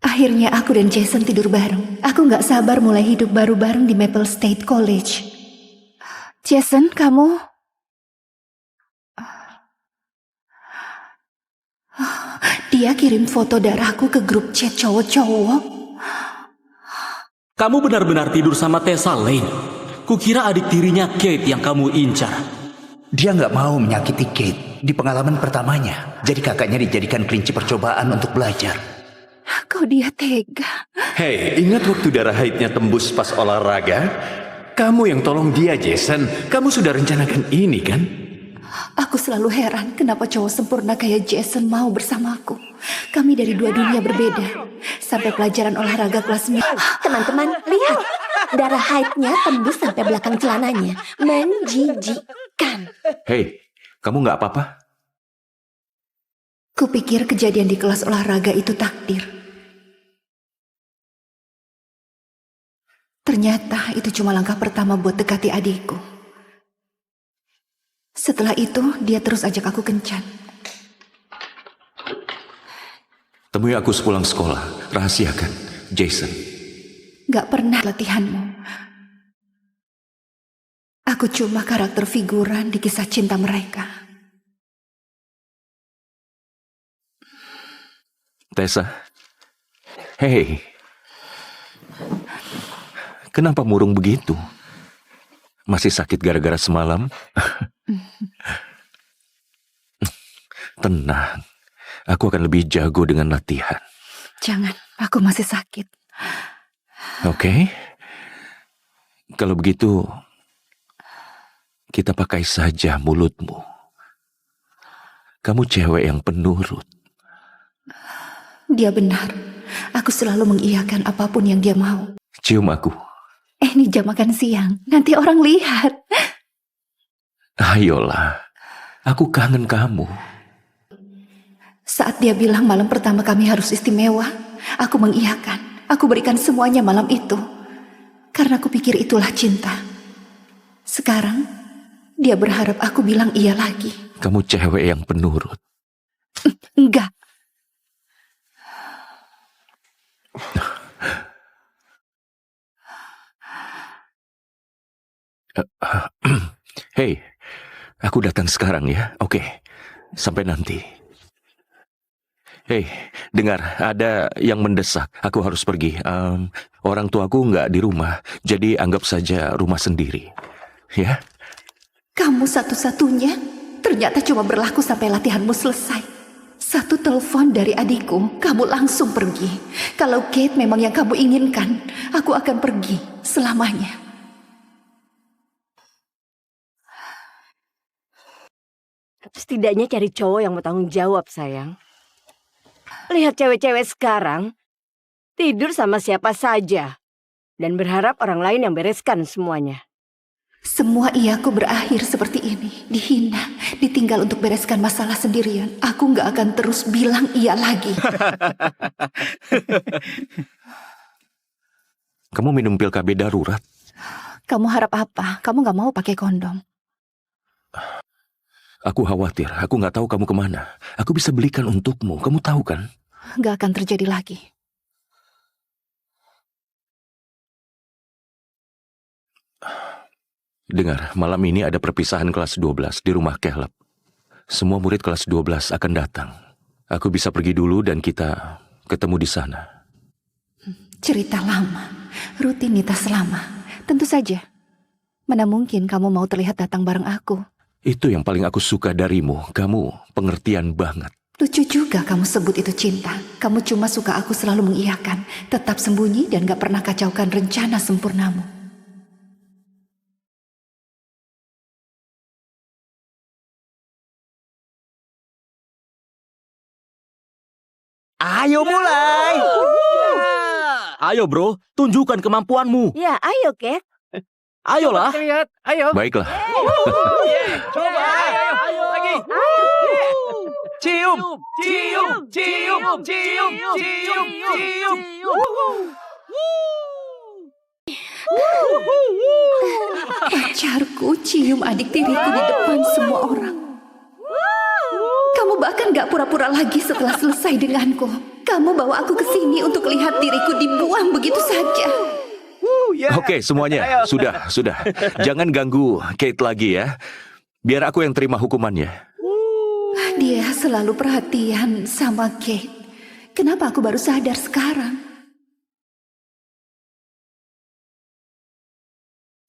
Akhirnya aku dan Jason tidur bareng. Aku gak sabar mulai hidup baru bareng di Maple State College. Jason, kamu... Dia kirim foto darahku ke grup chat cowok-cowok. Kamu benar-benar tidur sama Tessa Lane. Kukira adik tirinya Kate yang kamu incar. Dia nggak mau menyakiti Kate di pengalaman pertamanya. Jadi kakaknya dijadikan kelinci percobaan untuk belajar. Kok dia tega? Hei, ingat waktu darah haidnya tembus pas olahraga? Kamu yang tolong dia, Jason. Kamu sudah rencanakan ini, kan? Aku selalu heran kenapa cowok sempurna kayak Jason mau bersamaku. Kami dari dua dunia berbeda. Sampai pelajaran olahraga kelas 9. Teman-teman, lihat. Darah haidnya tembus sampai belakang celananya. Menjijikkan. Hei, kamu nggak apa-apa? Kupikir kejadian di kelas olahraga itu takdir. Ternyata itu cuma langkah pertama buat dekati adikku. Setelah itu, dia terus ajak aku kencan. Temui aku sepulang sekolah. Rahasiakan, Jason. Gak pernah latihanmu. Aku cuma karakter figuran di kisah cinta mereka. Tessa. Hei. Kenapa murung begitu? Masih sakit gara-gara semalam? Tenang. Aku akan lebih jago dengan latihan. Jangan, aku masih sakit. Oke. Kalau begitu, kita pakai saja mulutmu. Kamu cewek yang penurut. Dia benar. Aku selalu mengiyakan apapun yang dia mau. Cium aku. Ini jam makan siang. Nanti orang lihat. Ayolah. Aku kangen kamu. Saat dia bilang malam pertama kami harus istimewa, aku mengiyakan. Aku berikan semuanya malam itu. Karena aku pikir itulah cinta. Sekarang, dia berharap aku bilang iya lagi. Kamu cewek yang penurut. Enggak. Hei, aku datang sekarang ya. Oke, sampai nanti. Hei, dengar, ada yang mendesak. Aku harus pergi. Orang tuaku nggak di rumah, jadi anggap saja rumah sendiri. Ya? Kamu satu-satunya ternyata cuma berlaku sampai latihanmu selesai. Satu telepon dari adikku, kamu langsung pergi. Kalau Kate memang yang kamu inginkan, aku akan pergi selamanya. Setidaknya cari cowok yang mau tanggung jawab, sayang. Lihat cewek-cewek sekarang tidur sama siapa saja dan berharap orang lain yang bereskan semuanya. Semua iyaku berakhir seperti ini. Dihina, ditinggal untuk bereskan masalah sendirian. Aku gak akan terus bilang iya lagi. Kamu minum pil KB darurat? Kamu harap apa? Kamu gak mau pakai kondom. Aku khawatir, aku nggak tahu kamu kemana. Aku bisa belikan untukmu, kamu tahu kan? Gak akan terjadi lagi. Dengar, malam ini ada perpisahan kelas 12 di rumah Caleb. Semua murid kelas 12 akan datang. Aku bisa pergi dulu dan kita ketemu di sana. Cerita lama, rutinitas lama. Tentu saja. Mana mungkin kamu mau terlihat datang bareng aku? Itu yang paling aku suka darimu. Kamu pengertian banget. Lucu juga kamu sebut itu cinta. Kamu cuma suka aku selalu mengiyakan, tetap sembunyi dan gak pernah kacaukan rencana sempurnamu. Ayo mulai. Ayo bro, tunjukkan kemampuanmu. Ya, ayo, Kate. Ayolah. Lihat, ayo. Baiklah. Coba, ayo lagi. Cium, cium, cium, cium, cium, cium. Pacarku cium adik tiriku di depan semua orang. Kamu Kamu bahkan gak pura-pura lagi setelah selesai denganku. Kamu bawa aku ke sini untuk lihat diriku dibuang begitu saja. Oke, semuanya. Sudah. Jangan ganggu Kate lagi ya. Biar aku yang terima hukumannya. Dia selalu perhatian sama Kate. Kenapa aku baru sadar sekarang?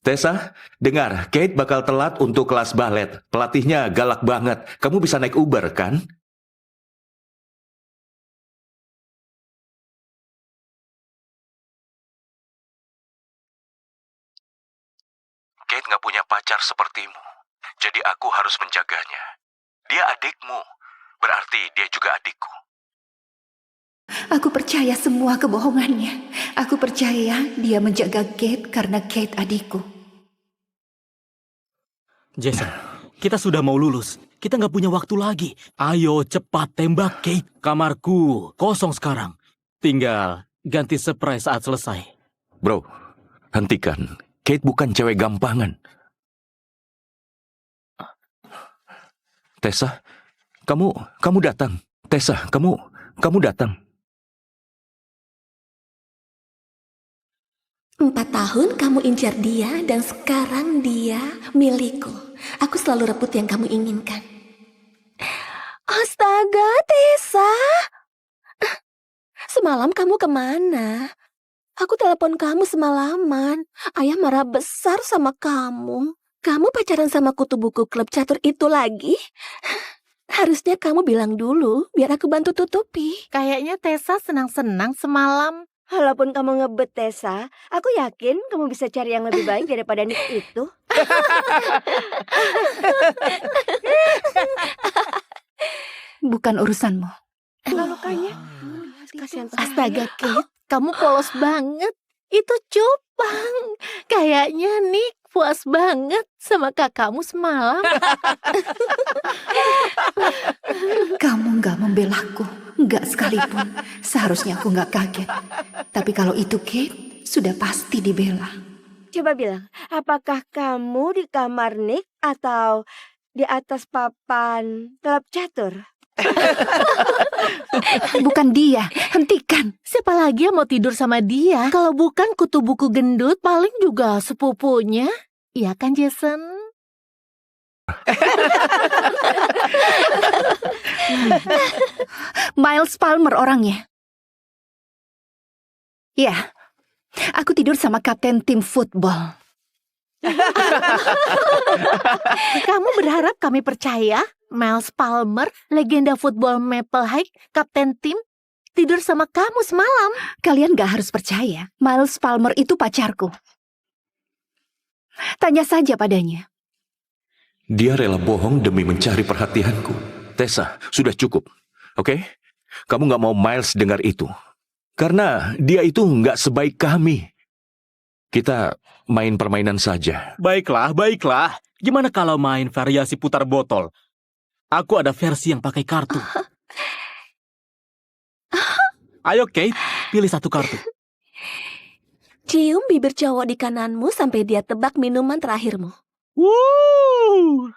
Tessa, dengar, Kate bakal telat untuk kelas balet. Pelatihnya galak banget. Kamu bisa naik Uber, kan? Kate nggak punya pacar sepertimu. Jadi aku harus menjaganya. Dia adikmu. Berarti dia juga adikku. Aku percaya semua kebohongannya. Aku percaya dia menjaga Kate karena Kate adikku. Jason, kita sudah mau lulus. Kita nggak punya waktu lagi. Ayo cepat tembak Kate. Kamarku kosong sekarang. Tinggal ganti spray saat selesai. Bro, hentikan. Kate bukan cewek gampangan. Tessa, kamu datang. Tessa, kamu datang. 4 tahun kamu incar dia dan sekarang dia milikku. Aku selalu rebut yang kamu inginkan. Astaga, Tessa. Semalam kamu kemana? Aku telepon kamu semalaman. Ayah marah besar sama kamu. Kamu pacaran sama kutu buku klub catur itu lagi? Harusnya kamu bilang dulu, biar aku bantu tutupi. Kayaknya Tessa senang-senang semalam. Walaupun kamu ngebet, Tessa, aku yakin kamu bisa cari yang lebih baik daripada Nick itu. Bukan urusanmu. Lukanya. Kasihan Astaga, Kate, kamu polos banget. Itu cupang. Kayaknya Nick puas banget sama kakakmu semalam. Kamu gak membelaku. Gak sekalipun. Seharusnya aku gak kaget. Tapi kalau itu Kate, sudah pasti dibela. Coba bilang, apakah kamu di kamar Nick atau di atas papan klub catur? Bukan dia. Hentikan. Siapa lagi yang mau tidur sama dia? Kalau bukan kutu buku gendut, paling juga sepupunya. Iya kan, Jason? Miles Palmer orangnya. Ya, aku tidur sama kapten tim football. Kamu berharap kami percaya? Miles Palmer, legenda football Maple High, kapten tim, tidur sama kamu semalam. Kalian gak harus percaya. Miles Palmer itu pacarku. Tanya saja padanya. Dia rela bohong demi mencari perhatianku. Tessa, sudah cukup. Oke? Kamu nggak mau Miles dengar itu. Karena dia itu nggak sebaik kami. Kita main permainan saja. Baiklah. Gimana kalau main variasi putar botol? Aku ada versi yang pakai kartu. Ayo Kate, pilih satu kartu. Cium bibir cowok di kananmu sampai dia tebak minuman terakhirmu. Wuh.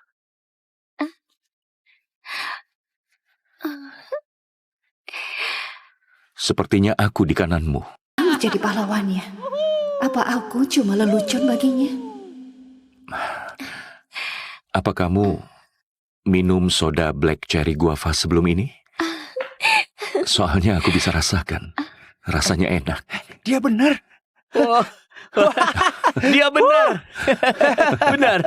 Sepertinya aku di kananmu. Jadi pahlawannya. Apa aku cuma lelucon baginya? Apa kamu minum soda black cherry guava sebelum ini? Soalnya aku bisa rasakan. Rasanya enak. Dia benar. Dia benar. Benar.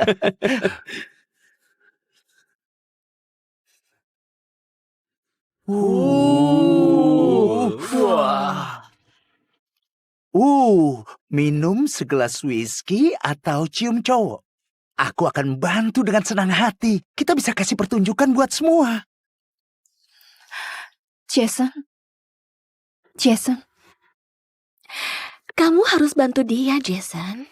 Minum segelas whisky atau cium cowok. Aku akan bantu dengan senang hati. Kita bisa kasih pertunjukan buat semua. Jason. Kamu harus bantu dia, Jason.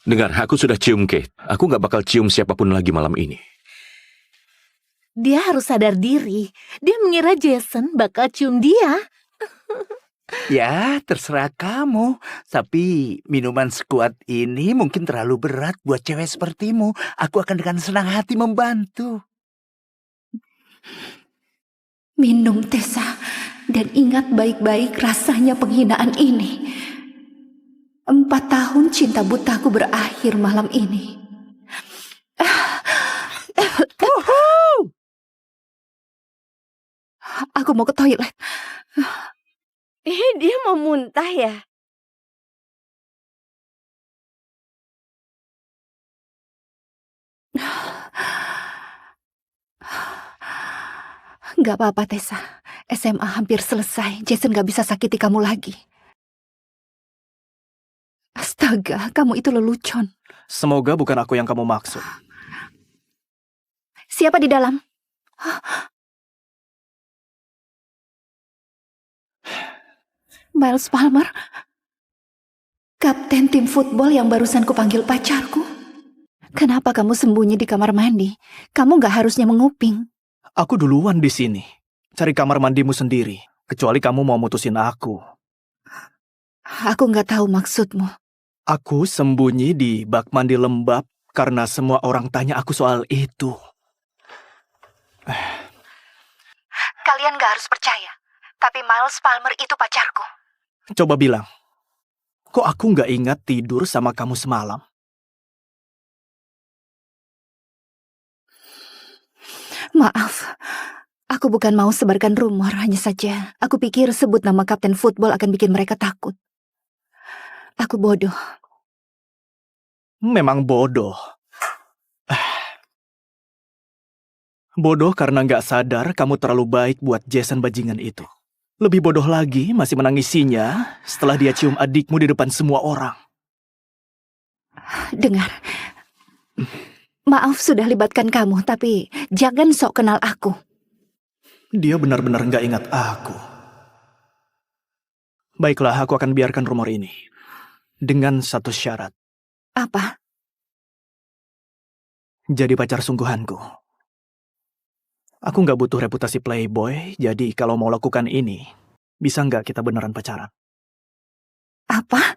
Dengar, aku sudah cium Kate. Aku gak bakal cium siapapun lagi malam ini. Dia harus sadar diri. Dia mengira Jason bakal cium dia. Ya, terserah kamu. Tapi minuman sekuat ini mungkin terlalu berat buat cewek sepertimu. Aku akan dengan senang hati membantu. Minum, Tessa. Dan ingat baik-baik rasanya penghinaan ini. 4 tahun cinta butaku berakhir malam ini. Aku mau ke toilet. Dia mau muntah ya? Gak apa-apa, Tessa. SMA hampir selesai. Jason gak bisa sakiti kamu lagi. Astaga, kamu itu lelucon. Semoga bukan aku yang kamu maksud. Siapa di dalam? Miles Palmer? Kapten tim football yang barusan kupanggil pacarku? Kenapa kamu sembunyi di kamar mandi? Kamu gak harusnya menguping. Aku duluan di sini. Cari kamar mandimu sendiri. Kecuali kamu mau mutusin aku. Aku gak tahu maksudmu. Aku sembunyi di bak mandi lembab karena semua orang tanya aku soal itu. Kalian gak harus percaya. Tapi Miles Palmer itu pacarku. Coba bilang, kok aku nggak ingat tidur sama kamu semalam? Maaf, aku bukan mau sebarkan rumor, hanya saja aku pikir sebut nama kapten football akan bikin mereka takut. Aku bodoh. Memang bodoh. Bodoh karena nggak sadar kamu terlalu baik buat Jason bajingan itu. Lebih bodoh lagi masih menangisinya setelah dia cium adikmu di depan semua orang. Dengar, maaf sudah libatkan kamu, tapi jangan sok kenal aku. Dia benar-benar nggak ingat aku. Baiklah, aku akan biarkan rumor ini. Dengan satu syarat. Apa? Jadi pacar sungguhanku. Aku nggak butuh reputasi playboy, jadi kalau mau lakukan ini, bisa nggak kita beneran pacaran? Apa?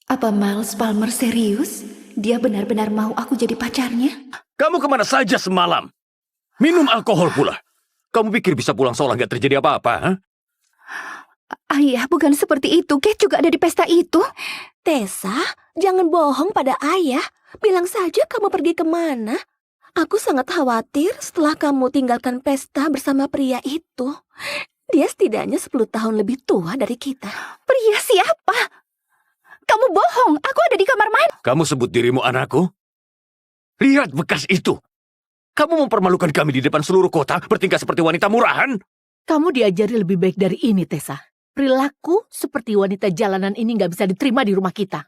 Apa Miles Palmer serius? Dia benar-benar mau aku jadi pacarnya? Kamu kemana saja semalam? Minum alkohol pula. Kamu pikir bisa pulang seolah nggak terjadi apa-apa? Huh? Ayah, bukan seperti itu. Kate juga ada di pesta itu. Tessa, jangan bohong pada ayah. Bilang saja kamu pergi kemana. Aku sangat khawatir setelah kamu tinggalkan pesta bersama pria itu. Dia setidaknya 10 tahun lebih tua dari kita. Pria siapa? Kamu bohong. Aku ada di kamar mandi. Kamu sebut dirimu anakku? Lihat bekas itu. Kamu mempermalukan kami di depan seluruh kota, bertingkah seperti wanita murahan. Kamu diajari lebih baik dari ini, Tessa. Perilaku seperti wanita jalanan ini nggak bisa diterima di rumah kita.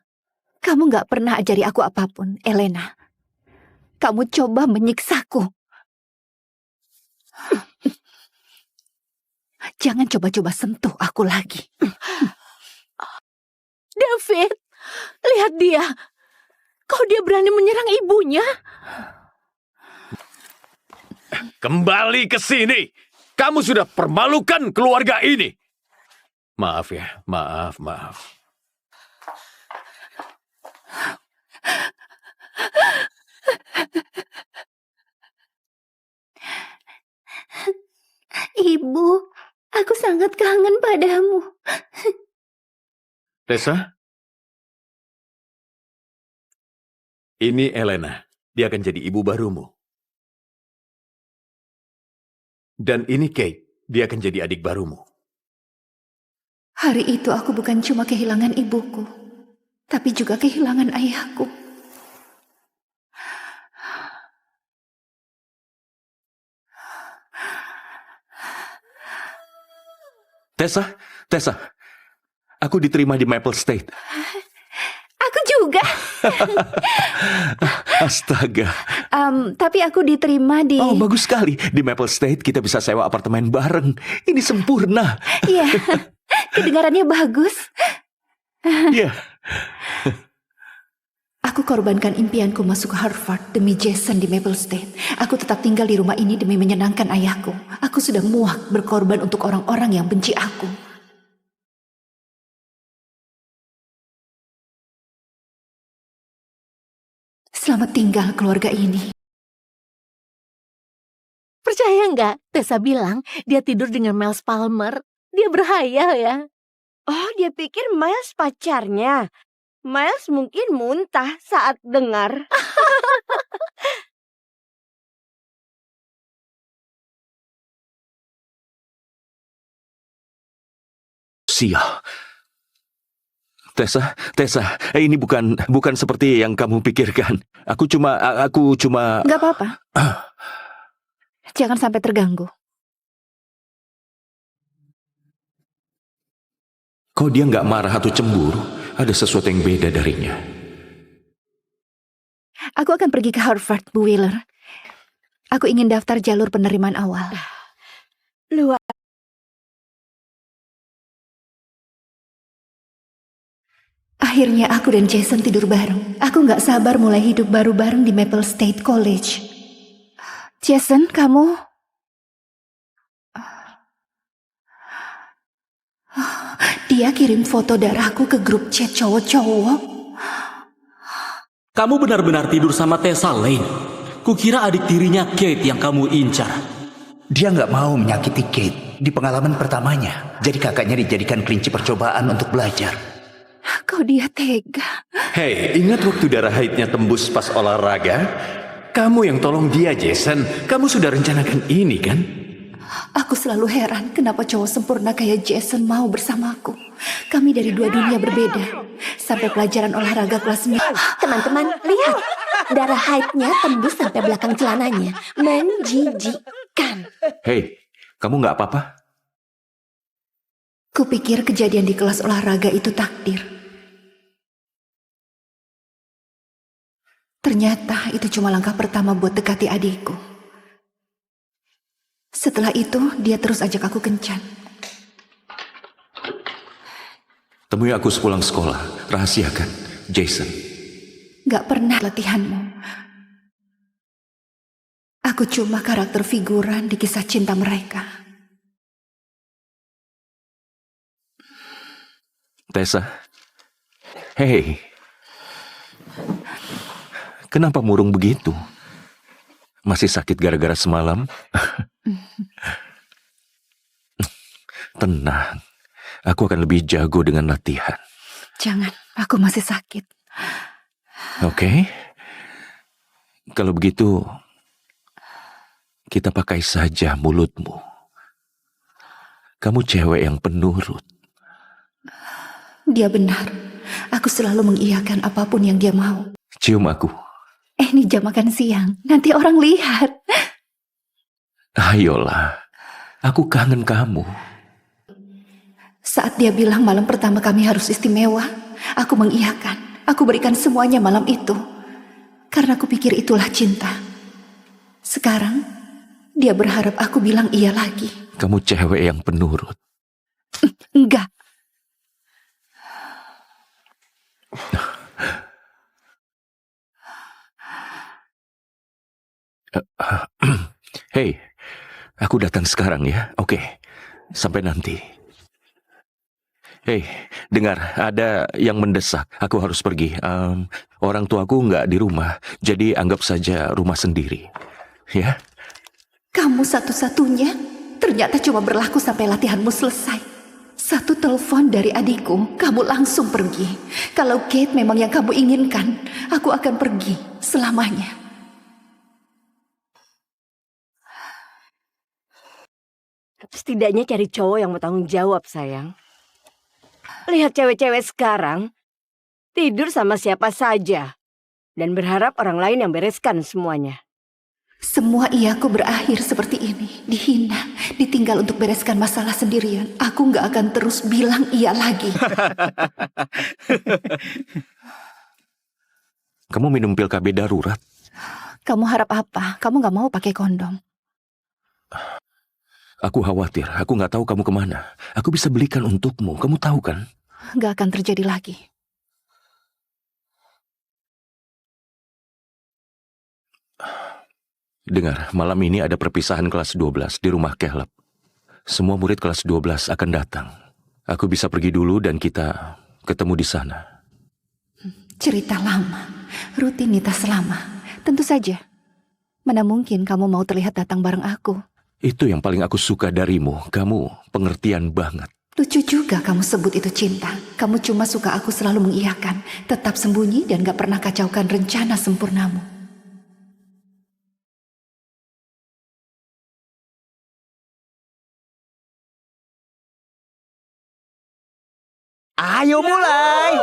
Kamu gak pernah ajari aku apapun, Elena. Kamu coba menyiksaku. Jangan coba-coba sentuh aku lagi. David, lihat dia. Kok dia berani menyerang ibunya? Kembali ke sini. Kamu sudah permalukan keluarga ini. Maaf ya, maaf. Ibu, aku sangat kangen padamu. Tessa? Ini Elena. Dia akan jadi ibu barumu. Dan ini Kate. Dia akan jadi adik barumu. Hari itu aku bukan cuma kehilangan ibuku, tapi juga kehilangan ayahku. Tessa, aku diterima di Maple State. Aku juga. Astaga. Tapi aku diterima di... Oh, bagus sekali. Di Maple State kita bisa sewa apartemen bareng. Ini sempurna. Iya, kedengarannya bagus. Iya. Aku korbankan impianku masuk ke Harvard demi Jason di Maple State. Aku tetap tinggal di rumah ini demi menyenangkan ayahku. Aku sudah muak berkorban untuk orang-orang yang benci aku. Selamat tinggal keluarga ini. Percaya nggak? Tessa bilang dia tidur dengan Miles Palmer. Dia berhayal ya. Oh, dia pikir Miles pacarnya. Miles mungkin muntah saat dengar. Sial. Tessa, ini bukan seperti yang kamu pikirkan. Aku cuma... Gak apa-apa. Jangan sampai terganggu. Kok dia nggak marah atau cemburu? Ada sesuatu yang beda darinya. Aku akan pergi ke Harvard, Bu Wheeler. Aku ingin daftar jalur penerimaan awal. Luar. Akhirnya aku dan Jason tidur bareng. Aku gak sabar mulai hidup baru bareng di Maple State College. Jason, kamu... Dia kirim foto darahku ke grup chat cowok-cowok. Kamu benar-benar tidur sama Tessa, Lane. Kukira adik tirinya Kate yang kamu incar. Dia nggak mau menyakiti Kate di pengalaman pertamanya. Jadi kakaknya dijadikan kelinci percobaan untuk belajar. Kok dia tega? Hei, ingat waktu darah haidnya tembus pas olahraga? Kamu yang tolong dia, Jason. Kamu sudah rencanakan ini, kan? Aku selalu heran kenapa cowok sempurna kayak Jason mau bersamaku. Kami dari dua dunia berbeda. Sampai pelajaran olahraga kelas 9. Teman-teman, lihat. Darah haidnya tembus sampai belakang celananya. Menjijikkan. Hei, kamu nggak apa-apa? Kupikir kejadian di kelas olahraga itu takdir. Ternyata itu cuma langkah pertama buat dekati adikku. Setelah itu, dia terus ajak aku kencan. Temui aku sepulang sekolah. Rahasiakan, Jason. Gak pernah latihanmu. Aku cuma karakter figuran di kisah cinta mereka. Tessa. Hei. Kenapa murung begitu? Masih sakit gara-gara semalam? Tenang. Aku akan lebih jago dengan latihan. Jangan, aku masih sakit. Oke. Kalau begitu, kita pakai saja mulutmu. Kamu cewek yang penurut. Dia benar. Aku selalu mengiyakan apapun yang dia mau. Cium aku. Ini jam makan siang. Nanti orang lihat. Ayolah. Aku kangen kamu. Saat dia bilang malam pertama kami harus istimewa, aku mengiyakan. Aku berikan semuanya malam itu. Karena aku pikir itulah cinta. Sekarang, dia berharap aku bilang iya lagi. Kamu cewek yang penurut. Enggak. Hei, aku datang sekarang ya. Oke, sampai nanti. Hei, dengar, ada yang mendesak. Aku harus pergi. Orang tuaku nggak di rumah, jadi anggap saja rumah sendiri. Ya? Kamu satu-satunya ternyata cuma berlaku sampai latihanmu selesai. Satu telepon dari adikku, kamu langsung pergi. Kalau Kate memang yang kamu inginkan, aku akan pergi selamanya. Setidaknya cari cowok yang mau tanggung jawab, sayang. Lihat cewek-cewek sekarang, tidur sama siapa saja, dan berharap orang lain yang bereskan semuanya. Semua iyaku berakhir seperti ini, dihina, ditinggal untuk bereskan masalah sendirian. Aku gak akan terus bilang iya lagi. Kamu minum pil KB darurat? Kamu harap apa? Kamu gak mau pakai kondom? Aku khawatir, aku nggak tahu kamu kemana. Aku bisa belikan untukmu, kamu tahu kan? Gak akan terjadi lagi. Dengar, malam ini ada perpisahan kelas 12 di rumah Caleb. Semua murid kelas 12 akan datang. Aku bisa pergi dulu dan kita ketemu di sana. Cerita lama. Rutinitas selama. Tentu saja. Mana mungkin kamu mau terlihat datang bareng aku? Itu yang paling aku suka darimu. Kamu pengertian banget. Lucu juga kamu sebut itu cinta. Kamu cuma suka aku selalu mengiyakan, tetap sembunyi dan gak pernah kacaukan rencana sempurnamu. Ayo mulai.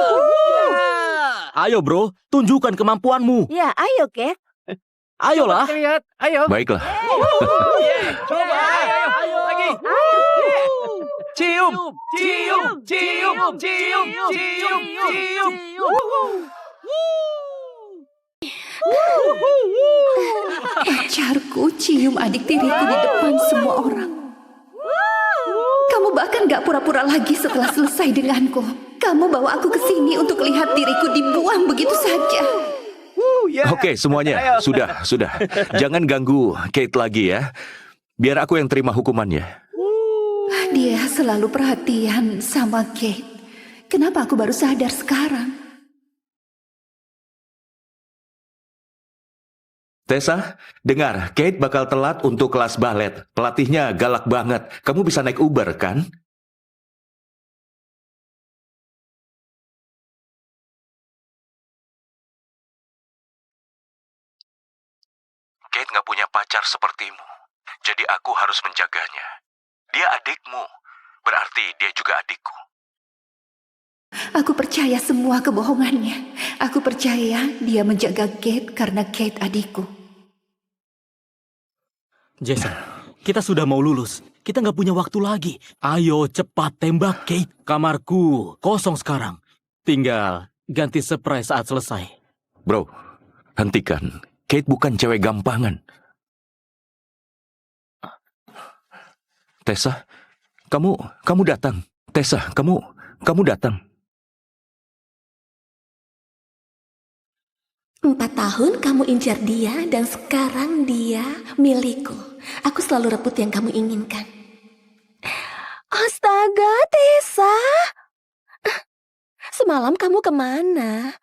Ayo bro, tunjukkan kemampuanmu. Ya, ayo, Kate. Ayolah. Lihat, ayo. Baiklah. Coba, ayo lagi. Cium, cium, cium, cium, cium, cium. Pacarku cium adik tiriku di depan semua orang. Kamu bahkan gak pura-pura lagi setelah selesai denganku. Kamu bawa aku ke sini untuk lihat diriku dibuang begitu saja. Oke, semuanya. Sudah. Jangan ganggu Kate lagi ya. Biar aku yang terima hukumannya. Dia selalu perhatian sama Kate. Kenapa aku baru sadar sekarang? Tessa, dengar, Kate bakal telat untuk kelas balet. Pelatihnya galak banget. Kamu bisa naik Uber, kan? Kate nggak punya pacar sepertimu. Jadi aku harus menjaganya. Dia adikmu. Berarti dia juga adikku. Aku percaya semua kebohongannya. Aku percaya dia menjaga Kate karena Kate adikku. Jason, kita sudah mau lulus. Kita nggak punya waktu lagi. Ayo cepat tembak Kate. Kamarku kosong sekarang. Tinggal ganti spray saat selesai. Bro, hentikan. Kate bukan cewek gampangan. Tessa, kamu datang. Tessa, kamu datang. 4 tahun kamu incar dia dan sekarang dia milikku. Aku selalu rebut yang kamu inginkan. Astaga, Tessa. Semalam kamu kemana?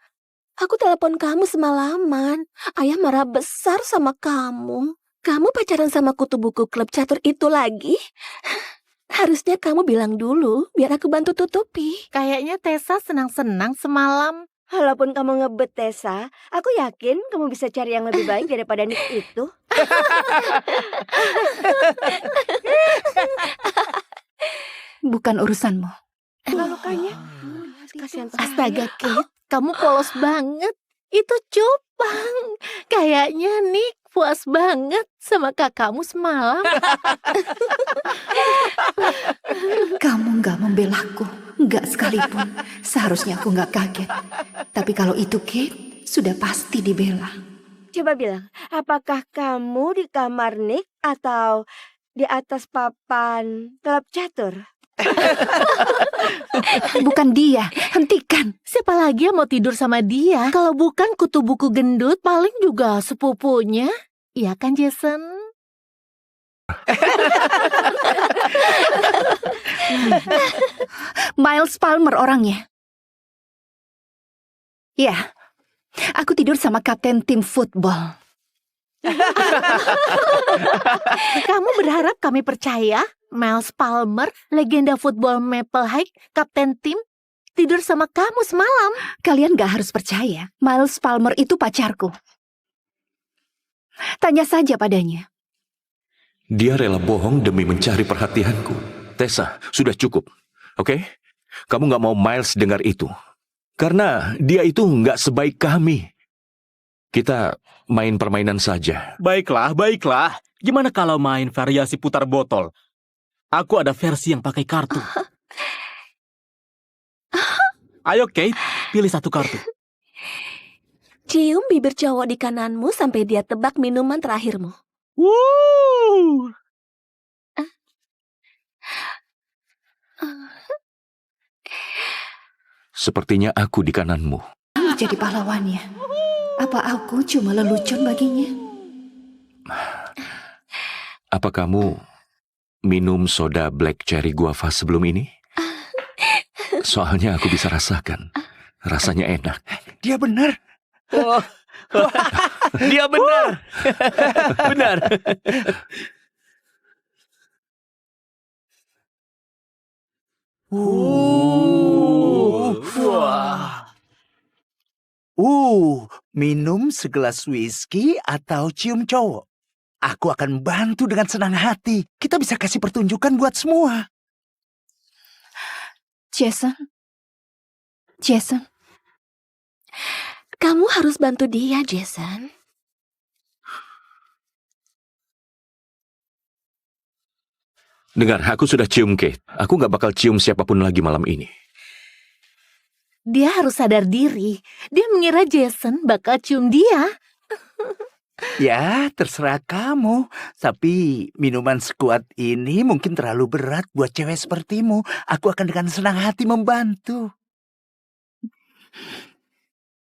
Aku telepon kamu semalaman. Ayah marah besar sama kamu. Kamu pacaran sama kutu buku klub catur itu lagi? Harusnya kamu bilang dulu, biar aku bantu tutupi. Kayaknya Tessa senang-senang semalam. Walaupun kamu ngebet, Tessa, aku yakin kamu bisa cari yang lebih baik daripada Nick itu. Bukan urusanmu. Lukanya. Kasihan sekali. Astaga, Kate, kamu polos banget. Itu cupang. Kayaknya Nick puas banget sama kakakmu semalam. Kamu gak membelaku, gak sekalipun. Seharusnya aku gak kaget. Tapi kalau itu Kate, sudah pasti dibela. Coba bilang, apakah kamu di kamar Nick atau di atas papan klub catur? Bukan dia, hentikan. Siapa lagi yang mau tidur sama dia? Kalau bukan kutu buku gendut, paling juga sepupunya. Iya kan, Jason? Miles Palmer orangnya. Ya, aku tidur sama kapten tim football. Kamu berharap kami percaya? Miles Palmer, legenda football Maple High, kapten tim, tidur sama kamu semalam. Kalian gak harus percaya, Miles Palmer itu pacarku. Tanya saja padanya. Dia rela bohong demi mencari perhatianku. Tessa, sudah cukup. Oke? Kamu nggak mau Miles dengar itu. Karena dia itu nggak sebaik kami. Kita main permainan saja. Baiklah. Gimana kalau main variasi putar botol? Aku ada versi yang pakai kartu. Ayo Kate, pilih satu kartu. Cium bibir cowok di kananmu sampai dia tebak minuman terakhirmu. Woo! Sepertinya aku di kananmu. Kamu jadi pahlawannya. Apa aku cuma lelucon baginya? Apa kamu minum soda black cherry guava sebelum ini? Soalnya aku bisa rasakan. Rasanya enak. Dia benar. Oh, dia benar. Benar. Wah. Minum segelas whisky atau cium cowok. Aku akan bantu dengan senang hati. Kita bisa kasih pertunjukan buat semua. Jason. Jason. Kamu harus bantu dia, Jason. Dengar, aku sudah cium Kate. Aku nggak bakal cium siapapun lagi malam ini. Dia harus sadar diri. Dia mengira Jason bakal cium dia. Ya, terserah kamu. Tapi minuman sekuat ini mungkin terlalu berat buat cewek sepertimu. Aku akan dengan senang hati membantu.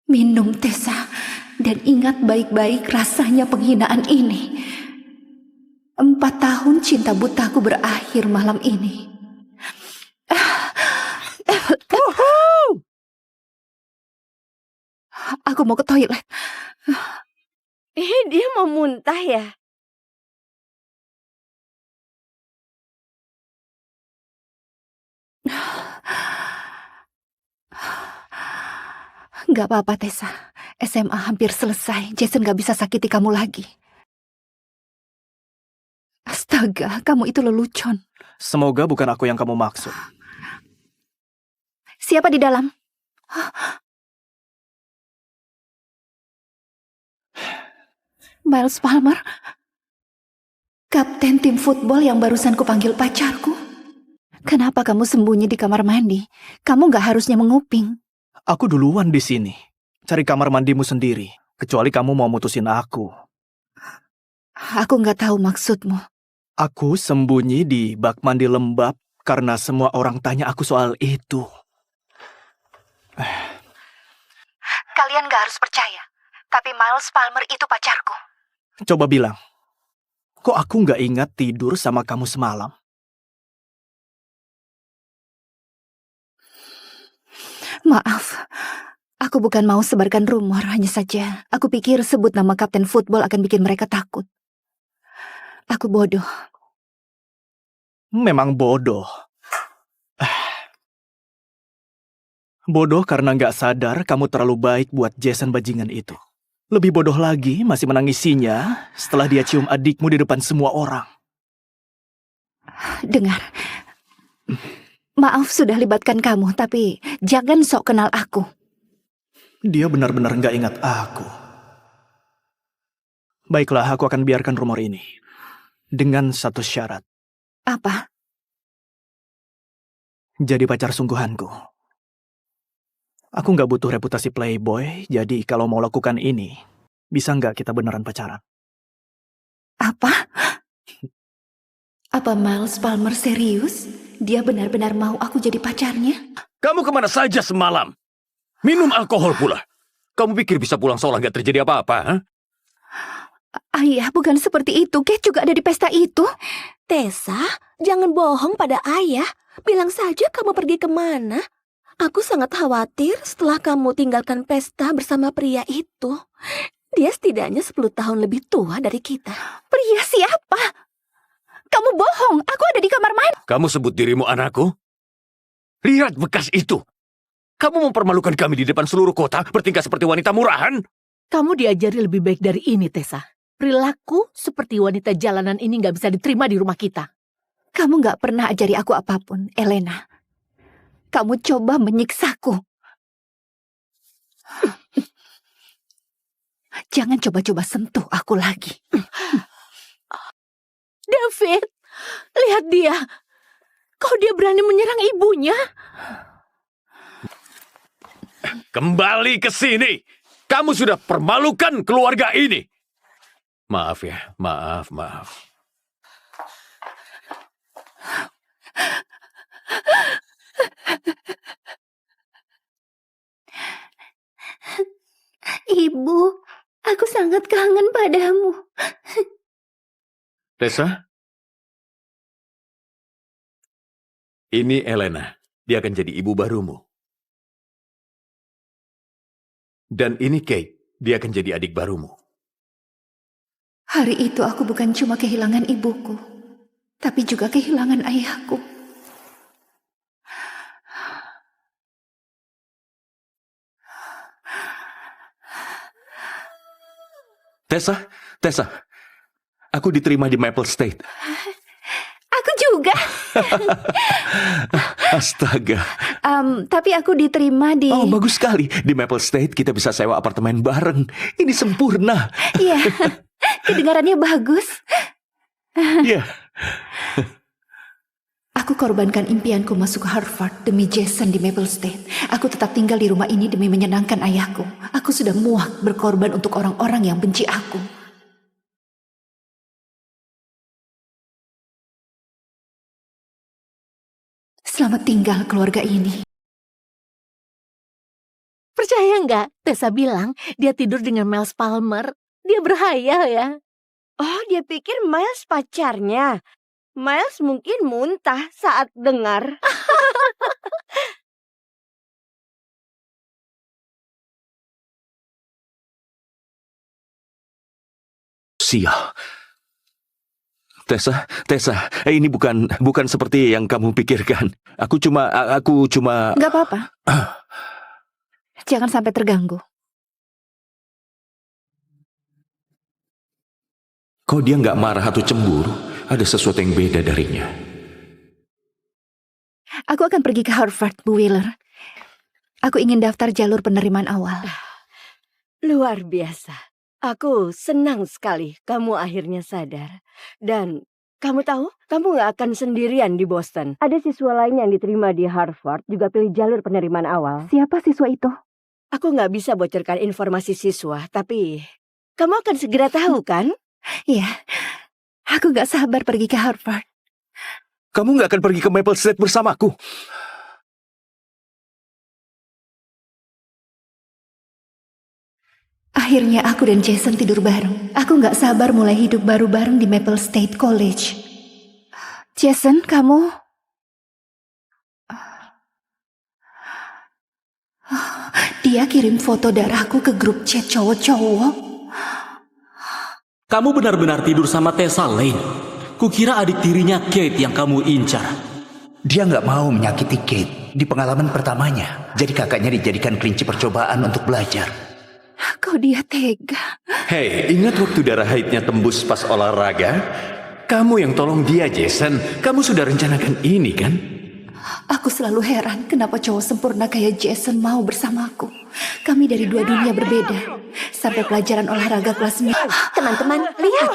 Minum, Tessa. Dan ingat baik-baik rasanya penghinaan ini. 4 tahun cinta butaku berakhir malam ini. Aku mau ke toilet. Dia mau muntah ya? Gak apa-apa, Tessa. SMA hampir selesai. Jason gak bisa sakiti kamu lagi. Astaga, kamu itu lelucon. Semoga bukan aku yang kamu maksud. Siapa di dalam? Miles Palmer? Kapten tim football yang barusan kupanggil pacarku? Kenapa kamu sembunyi di kamar mandi? Kamu gak harusnya menguping. Aku duluan di sini. Cari kamar mandimu sendiri. Kecuali kamu mau mutusin aku. Aku gak tahu maksudmu. Aku sembunyi di bak mandi lembab karena semua orang tanya aku soal itu. Kalian gak harus percaya. Tapi Miles Palmer itu pacarku. Coba bilang, kok aku nggak ingat tidur sama kamu semalam? Maaf, aku bukan mau sebarkan rumor, hanya saja aku pikir sebut nama kapten football akan bikin mereka takut. Aku bodoh. Memang bodoh. Bodoh karena nggak sadar kamu terlalu baik buat Jason bajingan itu. Lebih bodoh lagi masih menangisinya setelah dia cium adikmu di depan semua orang. Dengar, maaf sudah libatkan kamu, tapi jangan sok kenal aku. Dia benar-benar nggak ingat aku. Baiklah, aku akan biarkan rumor ini. Dengan satu syarat. Apa? Jadi pacar sungguhanku. Aku nggak butuh reputasi playboy, jadi kalau mau lakukan ini, bisa nggak kita beneran pacaran? Apa? Apa Miles Palmer serius? Dia benar-benar mau aku jadi pacarnya? Kamu kemana saja semalam? Minum alkohol pula. Kamu pikir bisa pulang seolah nggak terjadi apa-apa? Ha? Ayah, bukan seperti itu. Kate juga ada di pesta itu. Tessa, jangan bohong pada ayah. Bilang saja kamu pergi kemana. Aku sangat khawatir setelah kamu tinggalkan pesta bersama pria itu. Dia setidaknya 10 tahun lebih tua dari kita. Pria siapa? Kamu bohong. Aku ada di kamar mandi. Kamu sebut dirimu anakku? Lihat bekas itu. Kamu mempermalukan kami di depan seluruh kota, bertingkah seperti wanita murahan. Kamu diajari lebih baik dari ini, Tessa. Perilaku seperti wanita jalanan ini gak bisa diterima di rumah kita. Kamu gak pernah ajari aku apapun, Elena. Kamu coba menyiksaku. Jangan coba-coba sentuh aku lagi. David, lihat dia. Kok dia berani menyerang ibunya? Kembali ke sini. Kamu sudah permalukan keluarga ini. Maaf ya, maaf. Ibu, aku sangat kangen padamu. Tessa? Ini Elena. Dia akan jadi ibu barumu. Dan ini Kate. Dia akan jadi adik barumu. Hari itu aku bukan cuma kehilangan ibuku, tapi juga kehilangan ayahku. Tessa, aku diterima di Maple State. Aku juga. Astaga. Tapi aku diterima di... Oh, bagus sekali. Di Maple State kita bisa sewa apartemen bareng. Ini sempurna. Iya, kedengarannya bagus. Iya. Aku korbankan impianku masuk Harvard demi Jason di Maple State. Aku tetap tinggal di rumah ini demi menyenangkan ayahku. Aku sudah muak berkorban untuk orang-orang yang benci aku. Selamat tinggal keluarga ini. Percaya nggak? Tessa bilang dia tidur dengan Miles Palmer. Dia berhayal ya. Oh, dia pikir Miles pacarnya. Miles mungkin muntah saat dengar. Sial. Tessa, ini bukan seperti yang kamu pikirkan. Aku cuma Gak apa-apa. Jangan sampai terganggu. Kok dia nggak marah atau cemburu? Ada sesuatu yang beda darinya. Aku akan pergi ke Harvard, Bu Wheeler. Aku ingin daftar jalur penerimaan awal. Luar biasa. Aku senang sekali kamu akhirnya sadar. Dan kamu tahu, kamu gak akan sendirian di Boston. Ada siswa lain yang diterima di Harvard juga pilih jalur penerimaan awal. Siapa siswa itu? Aku gak bisa bocorkan informasi siswa, tapi kamu akan segera tahu kan? Iya, aku gak sabar pergi ke Harvard. Kamu nggak akan pergi ke Maple State bersamaku? Akhirnya aku dan Jason tidur bareng. Aku gak sabar mulai hidup baru bareng di Maple State College. Jason, kamu... Dia kirim foto darahku ke grup chat cowok-cowok. Kamu benar-benar tidur sama Tessa Lane. Kukira adik tirinya Kate yang kamu incar. Dia nggak mau menyakiti Kate di pengalaman pertamanya. Jadi kakaknya dijadikan kelinci percobaan untuk belajar. Kok dia tega? Hei, ingat waktu darah haidnya tembus pas olahraga? Kamu yang tolong dia, Jason. Kamu sudah rencanakan ini, kan? Aku selalu heran kenapa cowok sempurna kayak Jason mau bersamaku. Kami dari dua dunia berbeda. Sampai pelajaran olahraga kelas 9. Teman-teman, lihat.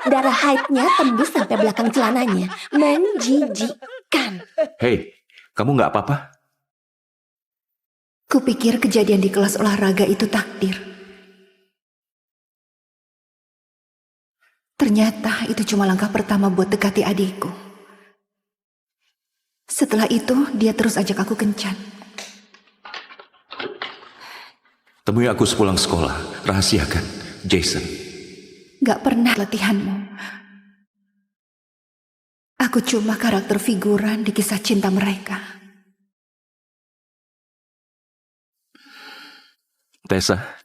Darah haidnya tembus sampai belakang celananya. Menjijikkan. Hei, kamu nggak apa-apa? Kupikir kejadian di kelas olahraga itu takdir. Ternyata itu cuma langkah pertama buat dekati adikku. Setelah itu, dia terus ajak aku kencan. Temui aku sepulang sekolah. Rahasiakan, Jason. Gak pernah latihanmu. Aku cuma karakter figuran di kisah cinta mereka. Tessa.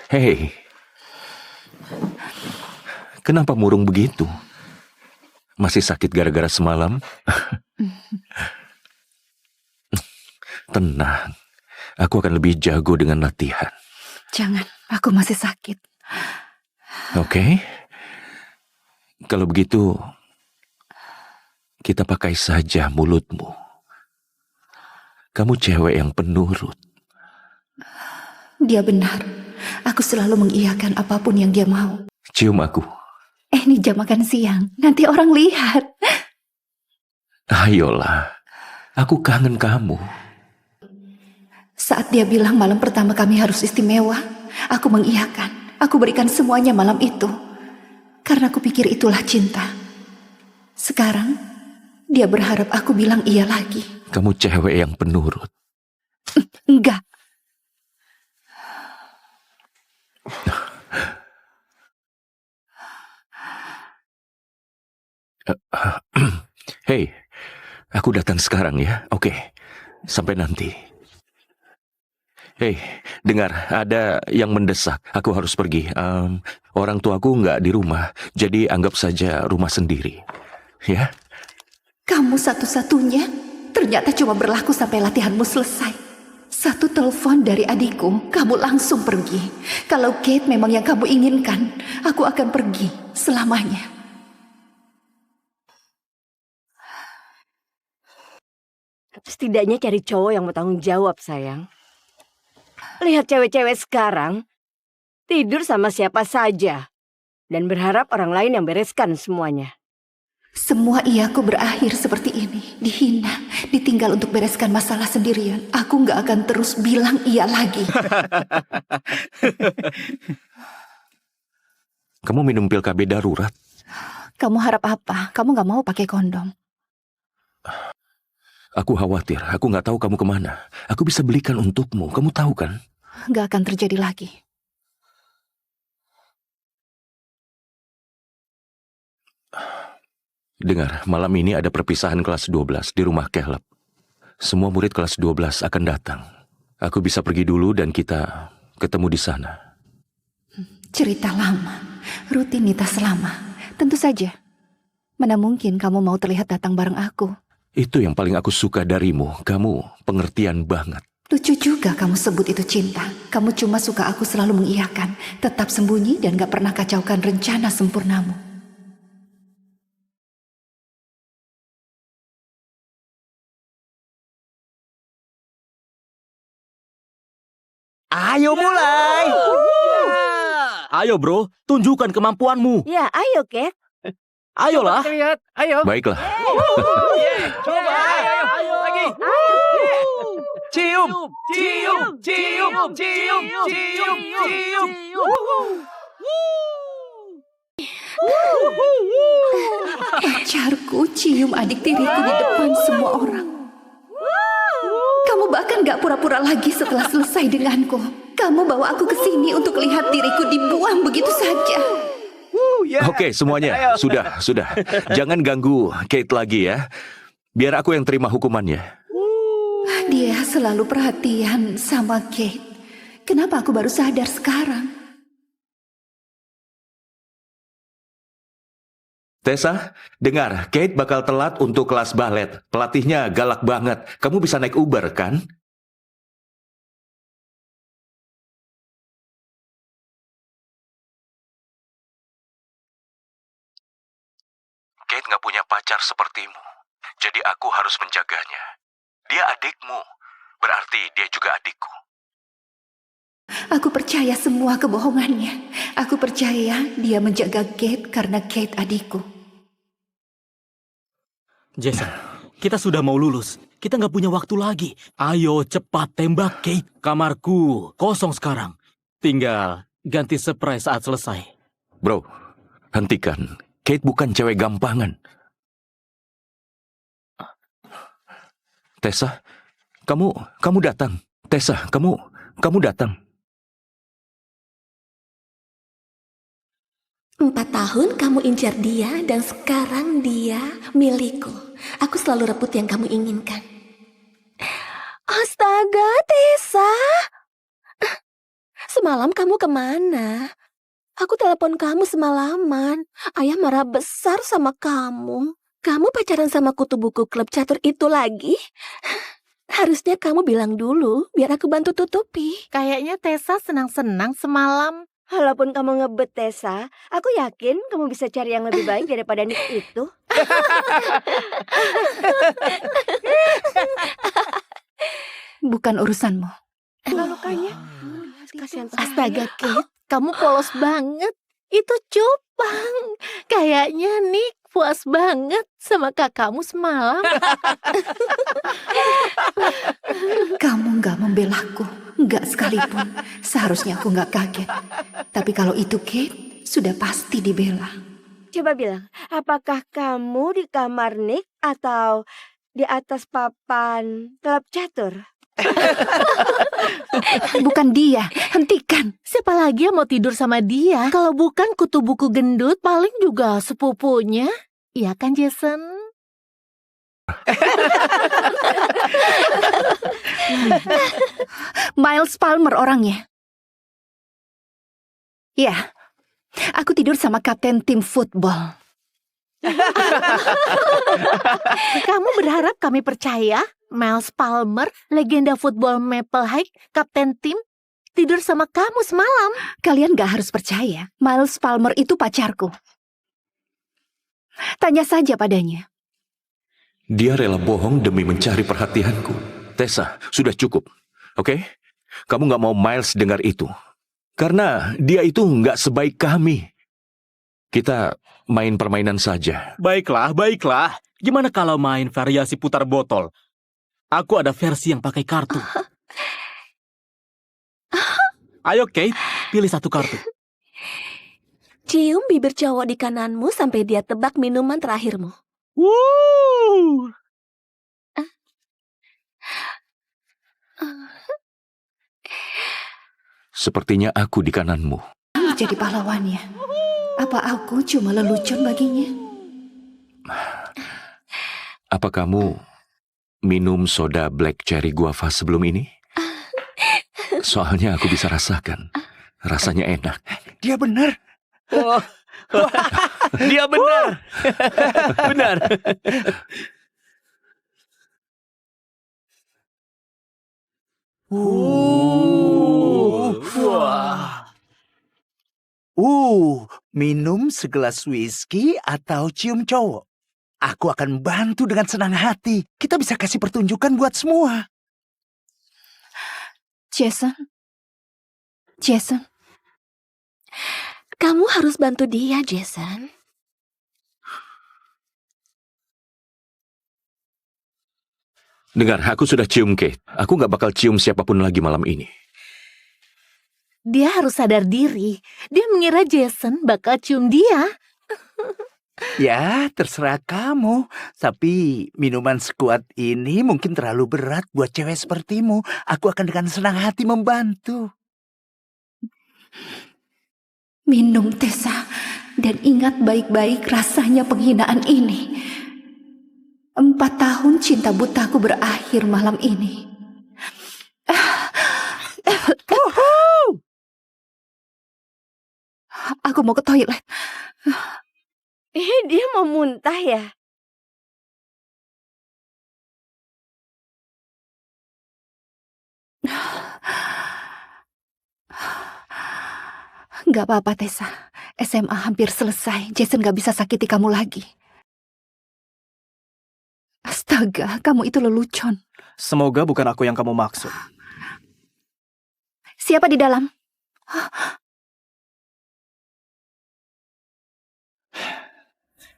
Hei. Kenapa murung begitu? Masih sakit gara-gara semalam? Tenang. Aku akan lebih jago dengan latihan. Jangan, aku masih sakit. Oke. Kalau begitu, kita pakai saja mulutmu. Kamu cewek yang penurut. Dia benar. Aku selalu mengiyakan apapun yang dia mau. Cium aku. Ini jam makan siang. Nanti orang lihat. Ayolah. Aku kangen kamu. Saat dia bilang malam pertama kami harus istimewa, aku mengiyakan. Aku berikan semuanya malam itu. Karena aku pikir itulah cinta. Sekarang, dia berharap aku bilang iya lagi. Kamu cewek yang penurut. Enggak. Hei, aku datang sekarang ya. Oke, sampai nanti. Hei, dengar, ada yang mendesak. Aku harus pergi. Orang tuaku nggak di rumah, jadi anggap saja rumah sendiri. Ya? Kamu satu-satunya? Ternyata cuma berlaku sampai latihanmu selesai. Satu telepon dari adikku, kamu langsung pergi. Kalau Kate memang yang kamu inginkan, aku akan pergi selamanya. Setidaknya cari cowok yang mau tanggung jawab, sayang. Lihat cewek-cewek sekarang, tidur sama siapa saja. Dan berharap orang lain yang bereskan semuanya. Semua iaku berakhir seperti ini. Dihina, ditinggal untuk bereskan masalah sendirian. Aku gak akan terus bilang iya lagi. Kamu minum pil KB darurat? Kamu harap apa? Kamu gak mau pakai kondom? Aku khawatir, aku nggak tahu kamu kemana. Aku bisa belikan untukmu, kamu tahu kan? Gak akan terjadi lagi. Dengar, malam ini ada perpisahan kelas 12 di rumah Caleb. Semua murid kelas 12 akan datang. Aku bisa pergi dulu dan kita ketemu di sana. Cerita lama, rutinitas lama. Tentu saja. Mana mungkin kamu mau terlihat datang bareng aku? Itu yang paling aku suka darimu. Kamu pengertian banget. Lucu juga kamu sebut itu cinta. Kamu cuma suka aku selalu mengiyakan, tetap sembunyi dan gak pernah kacaukan rencana sempurnamu. Ayo mulai. Ayo bro, tunjukkan kemampuanmu. Ya, ayo, Kate. Ayolah. Lihat, ayo. Baiklah. Coba, ayo lagi. Cium, cium, cium, cium, cium, cium. Pacarku cium adik tiriku di depan semua orang. Kamu bahkan gak pura-pura lagi setelah selesai denganku. Kamu bawa aku ke sini untuk lihat diriku dibuang begitu saja. Oke, semuanya. Sudah. Jangan ganggu Kate lagi ya. Biar aku yang terima hukumannya. Dia selalu perhatian sama Kate. Kenapa aku baru sadar sekarang? Tessa, dengar, Kate bakal telat untuk kelas balet. Pelatihnya galak banget. Kamu bisa naik Uber, kan? Kate nggak punya pacar sepertimu. Jadi aku harus menjaganya. Dia adikmu. Berarti dia juga adikku. Aku percaya semua kebohongannya. Aku percaya dia menjaga Kate karena Kate adikku. Jason, kita sudah mau lulus. Kita nggak punya waktu lagi. Ayo cepat tembak Kate. Kamarku kosong sekarang. Tinggal ganti spray saat selesai. Bro, hentikan. Kate bukan cewek gampangan. Tessa, kamu datang. Tessa, kamu datang. 4 tahun kamu incar dia dan sekarang dia milikku. Aku selalu rebut yang kamu inginkan. Astaga, Tessa. Semalam kamu kemana? Aku telepon kamu semalaman. Ayah marah besar sama kamu. Kamu pacaran sama kutu buku klub catur itu lagi? Harusnya kamu bilang dulu biar aku bantu tutupi. Kayaknya Tessa senang-senang semalam. Walaupun kamu ngebet, Tessa, aku yakin kamu bisa cari yang lebih baik daripada Nick itu. Bukan urusanmu. Lukanya. Kasihan Astaga, Kate, kamu polos banget. Itu cupang. Kayaknya Nick puas banget sama kakakmu semalam. Kamu gak membelaku, gak sekalipun. Seharusnya aku gak kaget. Tapi kalau itu Kate, sudah pasti dibela. Coba bilang, apakah kamu di kamar Nick atau di atas papan klub catur? Bukan dia, hentikan. Siapa lagi yang mau tidur sama dia? Kalau bukan kutu buku gendut, paling juga sepupunya. Iya kan, Jason? Miles Palmer orangnya. Ya, aku tidur sama kapten tim football. Kamu berharap kami percaya Miles Palmer, legenda football Maple High, kapten tim, tidur sama kamu semalam? Kalian gak harus percaya, Miles Palmer itu pacarku. Tanya saja padanya. Dia rela bohong demi mencari perhatianku. Tessa, sudah cukup. Oke? Kamu nggak mau Miles dengar itu. Karena dia itu nggak sebaik kami. Kita main permainan saja. Baiklah, baiklah. Gimana kalau main variasi putar botol? Aku ada versi yang pakai kartu. Ayo Kate, pilih satu kartu. Cium bibir cowok di kananmu sampai dia tebak minuman terakhirmu. Wuh. Sepertinya aku di kananmu. Kamu jadi pahlawannya. Apa aku cuma lelucon baginya? Apa kamu minum soda black cherry guava sebelum ini? Soalnya aku bisa rasakan. Rasanya enak. Dia benar. Oh. Dia benar. Benar. Minum segelas whisky atau cium cowok. Aku akan bantu dengan senang hati. Kita bisa kasih pertunjukan buat semua. Jason. Kamu harus bantu dia, Jason. Dengar, aku sudah cium Kate. Aku nggak bakal cium siapapun lagi malam ini. Dia harus sadar diri. Dia mengira Jason bakal cium dia. Ya, terserah kamu. Tapi minuman sekuat ini mungkin terlalu berat buat cewek sepertimu. Aku akan dengan senang hati membantu. Minum, Tessa. Dan ingat baik-baik rasanya penghinaan ini. 4 tahun cinta butaku berakhir malam ini. Aku mau ke toilet. Dia mau muntah ya? Gak apa-apa, Tessa. SMA hampir selesai. Jason gak bisa sakiti kamu lagi. Astaga, kamu itu lelucon. Semoga bukan aku yang kamu maksud. Siapa di dalam?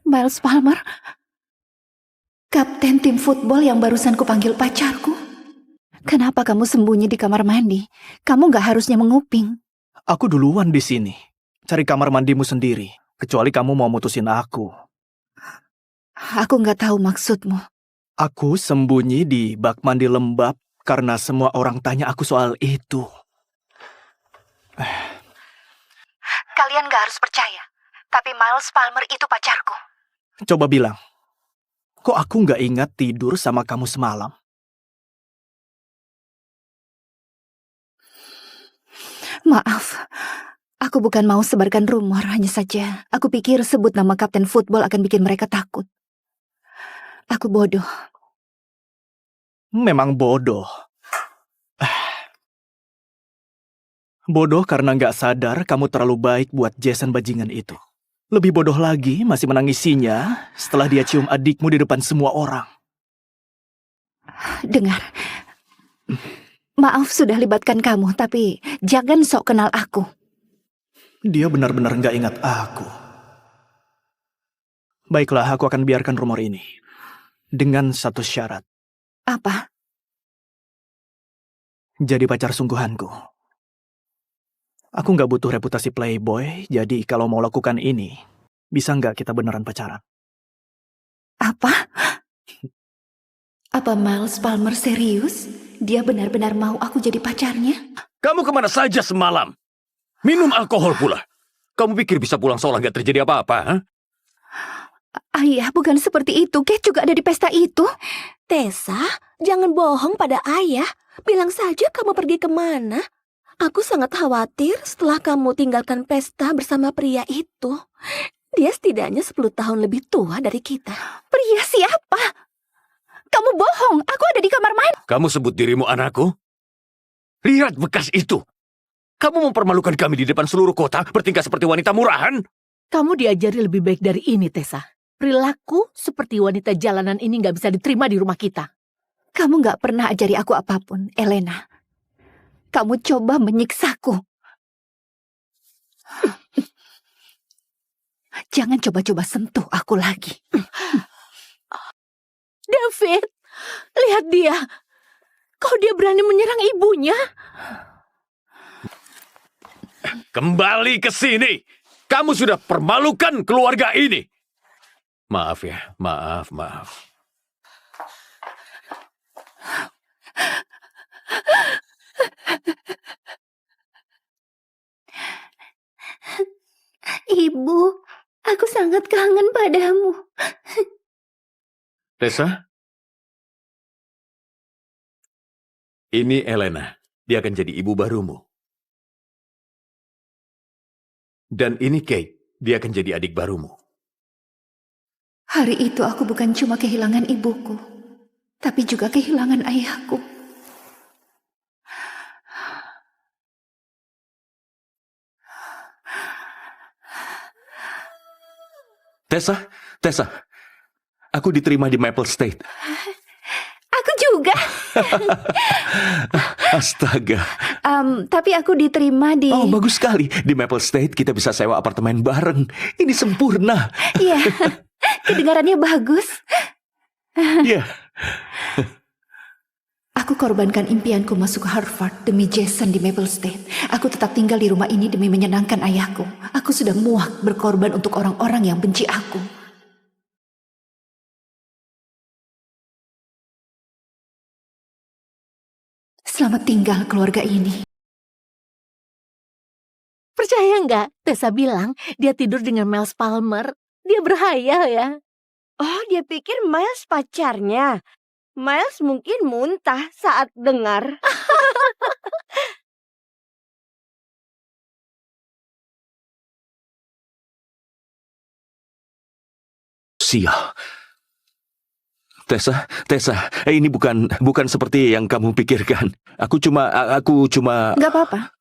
Miles Palmer? Kapten tim football yang barusan kupanggil pacarku? Kenapa kamu sembunyi di kamar mandi? Kamu gak harusnya menguping. Aku duluan di sini. Cari kamar mandimu sendiri. Kecuali kamu mau mutusin aku. Aku gak tahu maksudmu. Aku sembunyi di bak mandi lembab karena semua orang tanya aku soal itu. Kalian gak harus percaya. Tapi Miles Palmer itu pacarku. Coba bilang, kok aku nggak ingat tidur sama kamu semalam? Maaf, aku bukan mau sebarkan rumor, hanya saja aku pikir sebut nama kapten football akan bikin mereka takut. Aku bodoh. Memang bodoh. Bodoh karena nggak sadar kamu terlalu baik buat Jason bajingan itu. Lebih bodoh lagi masih menangisinya setelah dia cium adikmu di depan semua orang. Dengar, maaf sudah libatkan kamu, tapi jangan sok kenal aku. Dia benar-benar nggak ingat aku. Baiklah, aku akan biarkan rumor ini. Dengan satu syarat. Apa? Jadi pacar sungguhanku. Aku nggak butuh reputasi playboy, jadi kalau mau lakukan ini, bisa nggak kita beneran pacaran? Apa? Apa Miles Palmer serius? Dia benar-benar mau aku jadi pacarnya? Kamu kemana saja semalam? Minum alkohol pula. Kamu pikir bisa pulang seolah gak terjadi apa-apa? Ha? Ayah, bukan seperti itu. Kate juga ada di pesta itu. Tessa, jangan bohong pada ayah. Bilang saja kamu pergi kemana. Aku sangat khawatir setelah kamu tinggalkan pesta bersama pria itu. Dia setidaknya 10 tahun lebih tua dari kita. Pria siapa? Kamu bohong, aku ada di kamar mandi. Kamu sebut dirimu anakku? Lihat bekas itu. Kamu mempermalukan kami di depan seluruh kota, bertingkah seperti wanita murahan. Kamu diajari lebih baik dari ini, Tessa. Perilaku seperti wanita jalanan ini nggak bisa diterima di rumah kita. Kamu nggak pernah ajari aku apapun, Elena. Kamu coba menyiksaku. Jangan coba-coba sentuh aku lagi. David, lihat dia. Kok dia berani menyerang ibunya? Kembali ke sini. Kamu sudah permalukan keluarga ini. Maaf ya, maaf. Ibu, aku sangat kangen padamu. Tessa? Ini Elena. Dia akan jadi ibu barumu. Dan ini Kate. Dia akan jadi adik barumu. Hari itu aku bukan cuma kehilangan ibuku, tapi juga kehilangan ayahku. Tessa, aku diterima di Maple State. Aku juga. Astaga. Tapi aku diterima di... Oh, bagus sekali. Di Maple State kita bisa sewa apartemen bareng. Ini sempurna. Iya, kedengarannya bagus. Iya. Aku korbankan impianku masuk Harvard demi Jason di Maple State. Aku tetap tinggal di rumah ini demi menyenangkan ayahku. Aku sudah muak berkorban untuk orang-orang yang benci aku. Selamat tinggal keluarga ini. Percaya nggak? Tessa bilang dia tidur dengan Miles Palmer. Dia berhayal ya. Oh, dia pikir Miles pacarnya. Miles mungkin muntah saat dengar. Sial. Tessa, ini bukan seperti yang kamu pikirkan. Aku cuma... Gak apa-apa.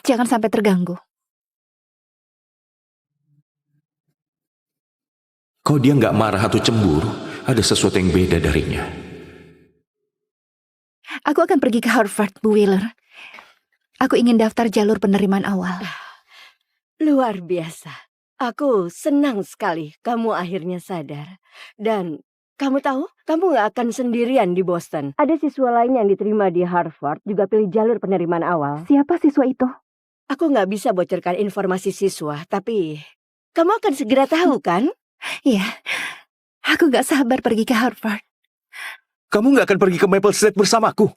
Jangan sampai terganggu. Kok dia nggak marah atau cemburu? Ada sesuatu yang beda darinya. Aku akan pergi ke Harvard, Bu Wheeler. Aku ingin daftar jalur penerimaan awal. Luar biasa. Aku senang sekali kamu akhirnya sadar. Dan kamu tahu, kamu gak akan sendirian di Boston. Ada siswa lain yang diterima di Harvard juga pilih jalur penerimaan awal. Siapa siswa itu? Aku gak bisa bocorkan informasi siswa, tapi kamu akan segera tahu kan? Iya, aku gak sabar pergi ke Harvard. Kamu nggak akan pergi ke Maple State bersamaku?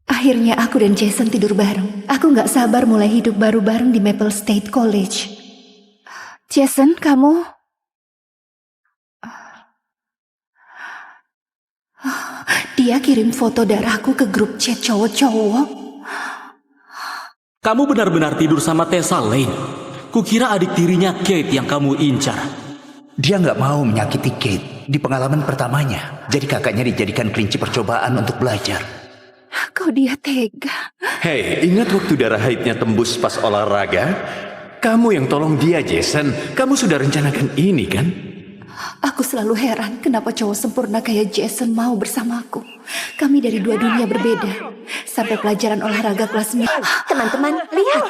Akhirnya aku dan Jason tidur bareng. Aku gak sabar mulai hidup baru bareng di Maple State College. Jason, kamu... Dia kirim foto darahku ke grup chat cowok-cowok. Kamu benar-benar tidur sama Tessa Lane. Kukira adik tirinya Kate yang kamu incar. Dia nggak mau menyakiti Kate di pengalaman pertamanya. Jadi kakaknya dijadikan kelinci percobaan untuk belajar. Kok dia tega? Hei, ingat waktu darah haidnya tembus pas olahraga? Kamu yang tolong dia, Jason. Kamu sudah rencanakan ini, kan? Aku selalu heran kenapa cowok sempurna kayak Jason mau bersamaku. Kami dari dua dunia berbeda. Sampai pelajaran olahraga kelas 9. Teman-teman, lihat.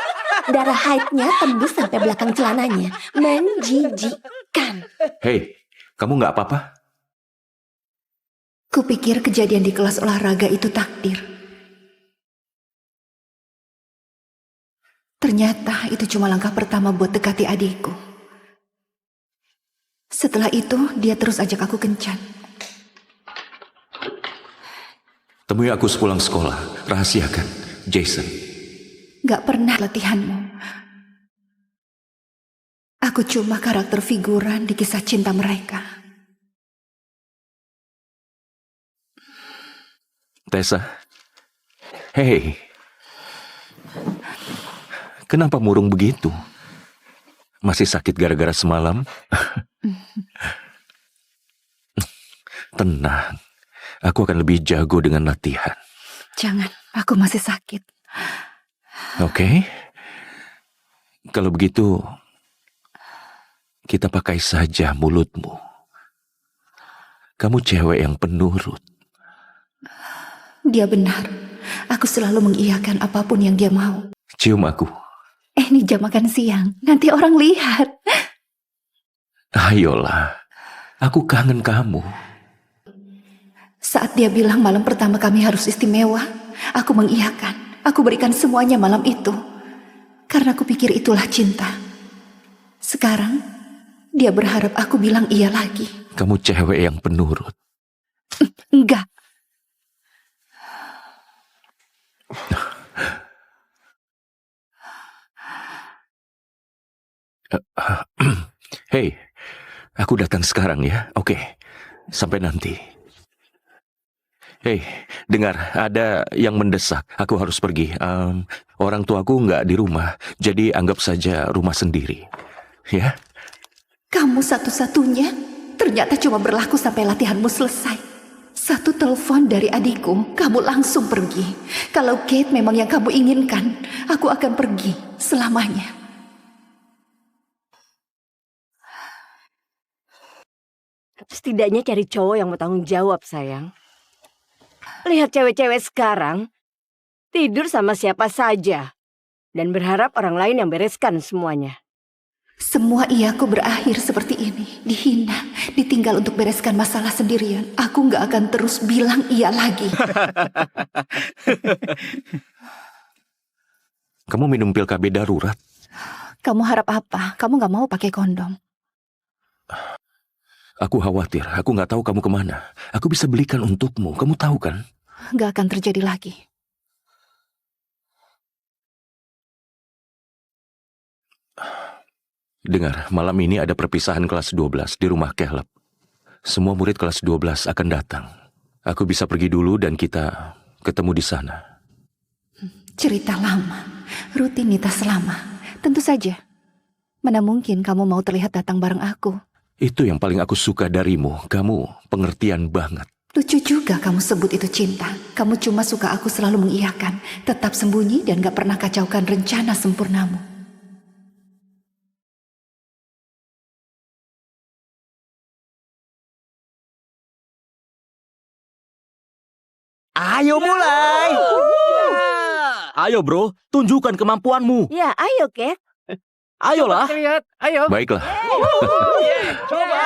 Darah haidnya tembus sampai belakang celananya. Menjijikkan. Hei, kamu nggak apa-apa? Kupikir kejadian di kelas olahraga itu takdir. Ternyata itu cuma langkah pertama buat dekati adikku. Setelah itu, dia terus ajak aku kencan. Temui aku sepulang sekolah. Rahasiakan, Jason. Gak pernah latihanmu. Aku Aku cuma karakter figuran di kisah cinta mereka. Tessa. Hei. Kenapa murung begitu? Masih sakit gara-gara semalam? Tenang. Aku akan lebih jago dengan latihan. Jangan, aku masih sakit. Oke. Kalau begitu, kita pakai saja mulutmu. Kamu cewek yang penurut. Dia benar. Aku selalu mengiyakan apapun yang dia mau. Cium aku. Ini jam makan siang. Nanti orang lihat. Ayolah. Aku kangen kamu. Saat dia bilang malam pertama kami harus istimewa, aku mengiyakan. Aku berikan semuanya malam itu. Karena aku pikir itulah cinta. Sekarang, dia berharap aku bilang iya lagi. Kamu cewek yang penurut. Enggak. Hei, aku datang sekarang ya. Oke, sampai nanti. Hei, dengar, ada yang mendesak. Aku harus pergi. Orang tuaku nggak di rumah, jadi anggap saja rumah sendiri. Ya? Kamu satu-satunya ternyata cuma berlaku sampai latihanmu selesai. Satu telepon dari adikku, kamu langsung pergi. Kalau Kate memang yang kamu inginkan, aku akan pergi selamanya. Setidaknya cari cowok yang mau tanggung jawab, sayang. Lihat cewek-cewek sekarang, tidur sama siapa saja. Dan berharap orang lain yang bereskan semuanya. Semua iyaku berakhir seperti ini. Dihina, ditinggal untuk bereskan masalah sendirian. Aku gak akan terus bilang iya lagi. Kamu minum pil KB darurat? Kamu harap apa? Kamu gak mau pakai kondom. Aku khawatir, aku nggak tahu kamu kemana. Aku bisa belikan untukmu, kamu tahu kan? Gak akan terjadi lagi. Dengar, malam ini ada perpisahan kelas 12 di rumah Caleb. Semua murid kelas 12 akan datang. Aku bisa pergi dulu dan kita ketemu di sana. Cerita lama, rutinitas lama. Tentu saja. Mana mungkin kamu mau terlihat datang bareng aku? Itu yang paling aku suka darimu. Kamu pengertian banget. Lucu juga kamu sebut itu cinta. Kamu cuma suka aku selalu mengiyakan. Tetap sembunyi dan gak pernah kacaukan rencana sempurnamu. Ayo mulai. Ayo bro, tunjukkan kemampuanmu. Ya, ayo, Kate. Ayolah. Lihat, ayo. Baiklah. Coba,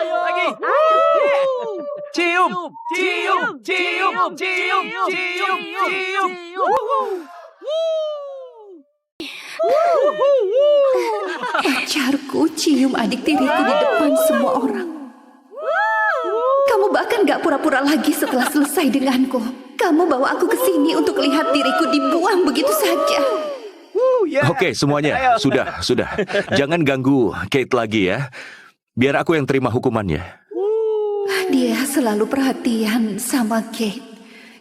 ayo lagi. Cium, cium, cium, cium, cium, cium. Pacarku cium adik tiriku di depan semua orang. Kamu bahkan gak pura-pura lagi setelah selesai denganku. Kamu bawa aku ke sini untuk lihat diriku dibuang begitu saja. Oke, semuanya. Sudah. Jangan ganggu Kate lagi ya. Biar aku yang terima hukumannya. Dia selalu perhatian sama Kate.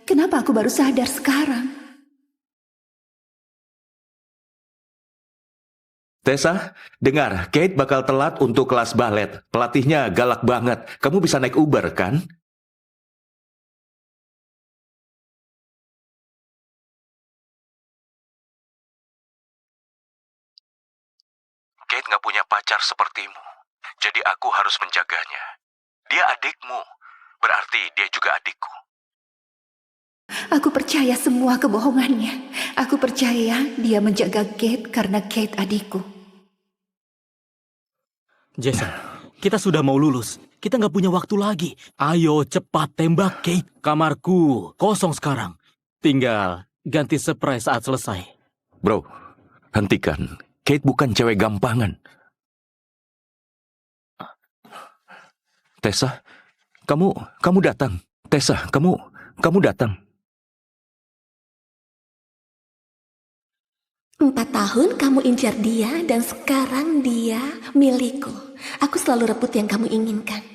Kenapa aku baru sadar sekarang? Tessa, dengar, Kate bakal telat untuk kelas balet. Pelatihnya galak banget. Kamu bisa naik Uber, kan? Kate nggak punya pacar sepertimu. Jadi aku harus menjaganya. Dia adikmu. Berarti dia juga adikku. Aku percaya semua kebohongannya. Aku percaya dia menjaga Kate karena Kate adikku. Jason, kita sudah mau lulus. Kita nggak punya waktu lagi. Ayo cepat tembak Kate. Kamarku kosong sekarang. Tinggal ganti spray saat selesai. Bro, hentikan. Kate bukan cewek gampangan. Tessa, kamu datang. Tessa, kamu datang. 4 tahun kamu incar dia dan sekarang dia milikku. Aku selalu rebut yang kamu inginkan.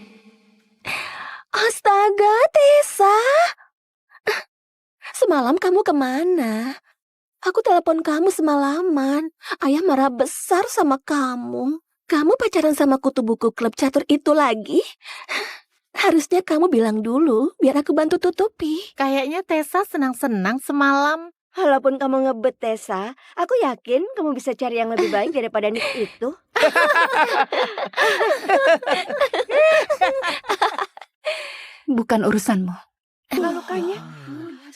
Astaga, Tessa. Semalam kamu kemana? Aku telepon kamu semalaman. Ayah marah besar sama kamu. Kamu pacaran sama kutu buku klub catur itu lagi? Harusnya kamu bilang dulu, biar aku bantu tutupi. Kayaknya Tessa senang-senang semalam. Walaupun kamu ngebet Tessa, aku yakin kamu bisa cari yang lebih baik daripada Nick itu. Bukan urusanmu. Lukanya.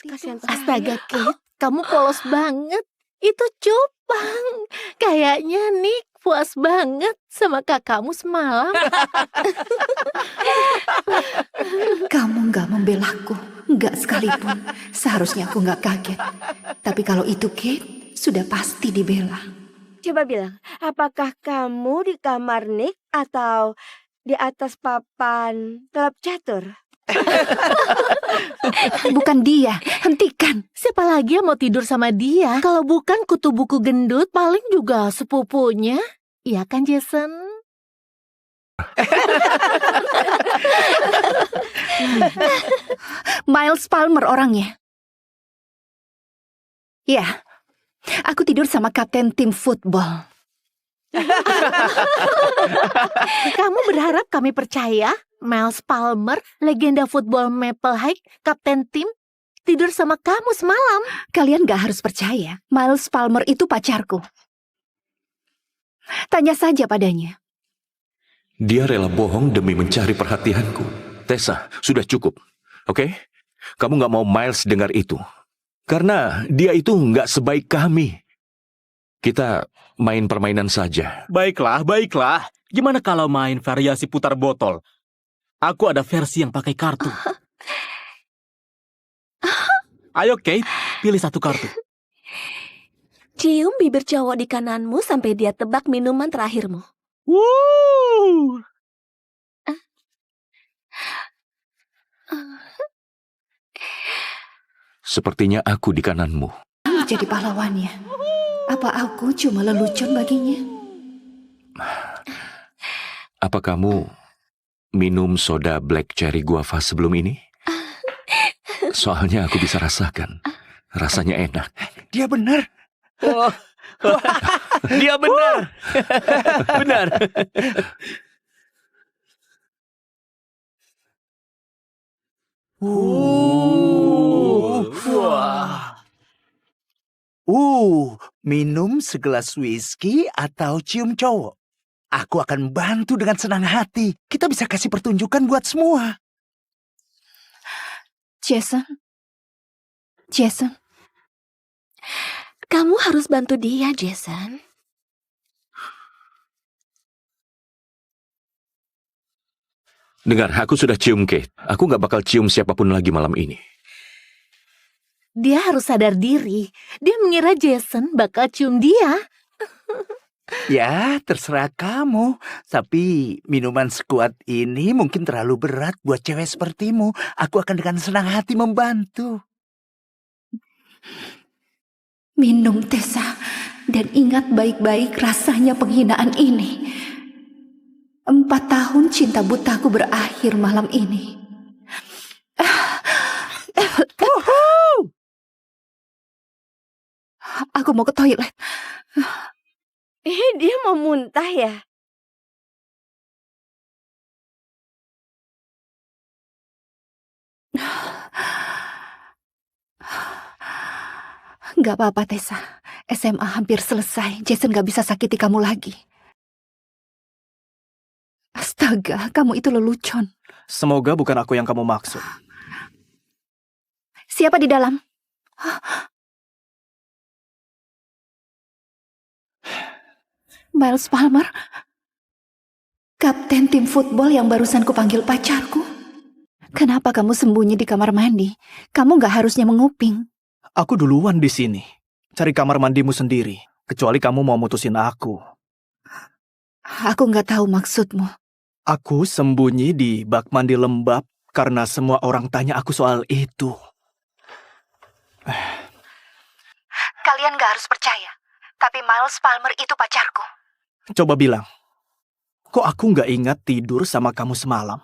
Kasihan Astaga, Kate, kamu polos banget. Itu cupang. Kayaknya Nick puas banget sama kakakmu semalam. Kamu nggak membelaku, nggak sekalipun. Seharusnya aku nggak kaget. Tapi kalau itu Kate, sudah pasti dibela. Coba bilang, apakah kamu di kamar Nick atau di atas papan klub catur? Bukan dia, hentikan. Siapa lagi yang mau tidur sama dia? Kalau bukan kutu buku gendut, paling juga sepupunya. Iya kan, Jason? Miles Palmer orangnya. Ya, aku tidur sama kapten tim football. Kamu berharap kami percaya? Miles Palmer, legenda football Maple High, kapten tim, tidur sama kamu semalam. Kalian gak harus percaya, Miles Palmer itu pacarku. Tanya saja padanya. Dia rela bohong demi mencari perhatianku. Tessa, sudah cukup. Oke? Kamu nggak mau Miles dengar itu. Karena dia itu nggak sebaik kami. Kita main permainan saja. Baiklah, baiklah. Gimana kalau main variasi putar botol? Aku ada versi yang pakai kartu. Ayo Kate, pilih satu kartu. Cium bibir cowok di kananmu sampai dia tebak minuman terakhirmu. Woo! Sepertinya aku di kananmu. Kamu jadi pahlawannya. Apa aku cuma lelucon baginya? Apa kamu minum soda black cherry guava sebelum ini? Soalnya aku bisa rasakan. Rasanya enak. Dia benar. Dia benar. Benar. Minum segelas whisky atau cium cowok. Aku akan bantu dengan senang hati. Kita bisa kasih pertunjukan buat semua. Jason. Jason. Kamu harus bantu dia, Jason. Dengar, aku sudah cium Kate. Aku nggak bakal cium siapapun lagi malam ini. Dia harus sadar diri. Dia mengira Jason bakal cium dia. Ya, terserah kamu. Tapi minuman sekuat ini mungkin terlalu berat buat cewek sepertimu. Aku akan dengan senang hati membantu. Minum, Tessa. Dan ingat baik-baik rasanya penghinaan ini. 4 tahun cinta butaku berakhir malam ini. Aku mau ke toilet. Dia mau muntah ya? Gak apa-apa, Tessa. SMA hampir selesai. Jason gak bisa sakiti kamu lagi. Astaga, kamu itu lelucon. Semoga bukan aku yang kamu maksud. Siapa di dalam? Miles Palmer? Kapten tim football yang barusan kupanggil pacarku? Kenapa kamu sembunyi di kamar mandi? Kamu gak harusnya menguping. Aku duluan di sini. Cari kamar mandimu sendiri. Kecuali kamu mau mutusin aku. Aku gak tahu maksudmu. Aku sembunyi di bak mandi lembab karena semua orang tanya aku soal itu. Kalian gak harus percaya. Tapi Miles Palmer itu pacarku. Coba bilang, kok aku nggak ingat tidur sama kamu semalam?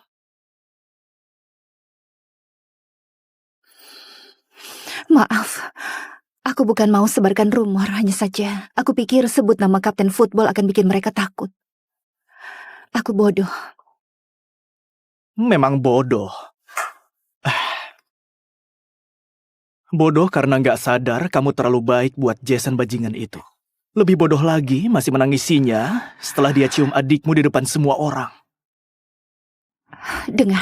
Maaf, aku bukan mau sebarkan rumor, hanya saja aku pikir sebut nama kapten football akan bikin mereka takut. Aku bodoh. Memang bodoh. Bodoh karena nggak sadar kamu terlalu baik buat Jason bajingan itu. Lebih bodoh lagi masih menangisinya setelah dia cium adikmu di depan semua orang. Dengar,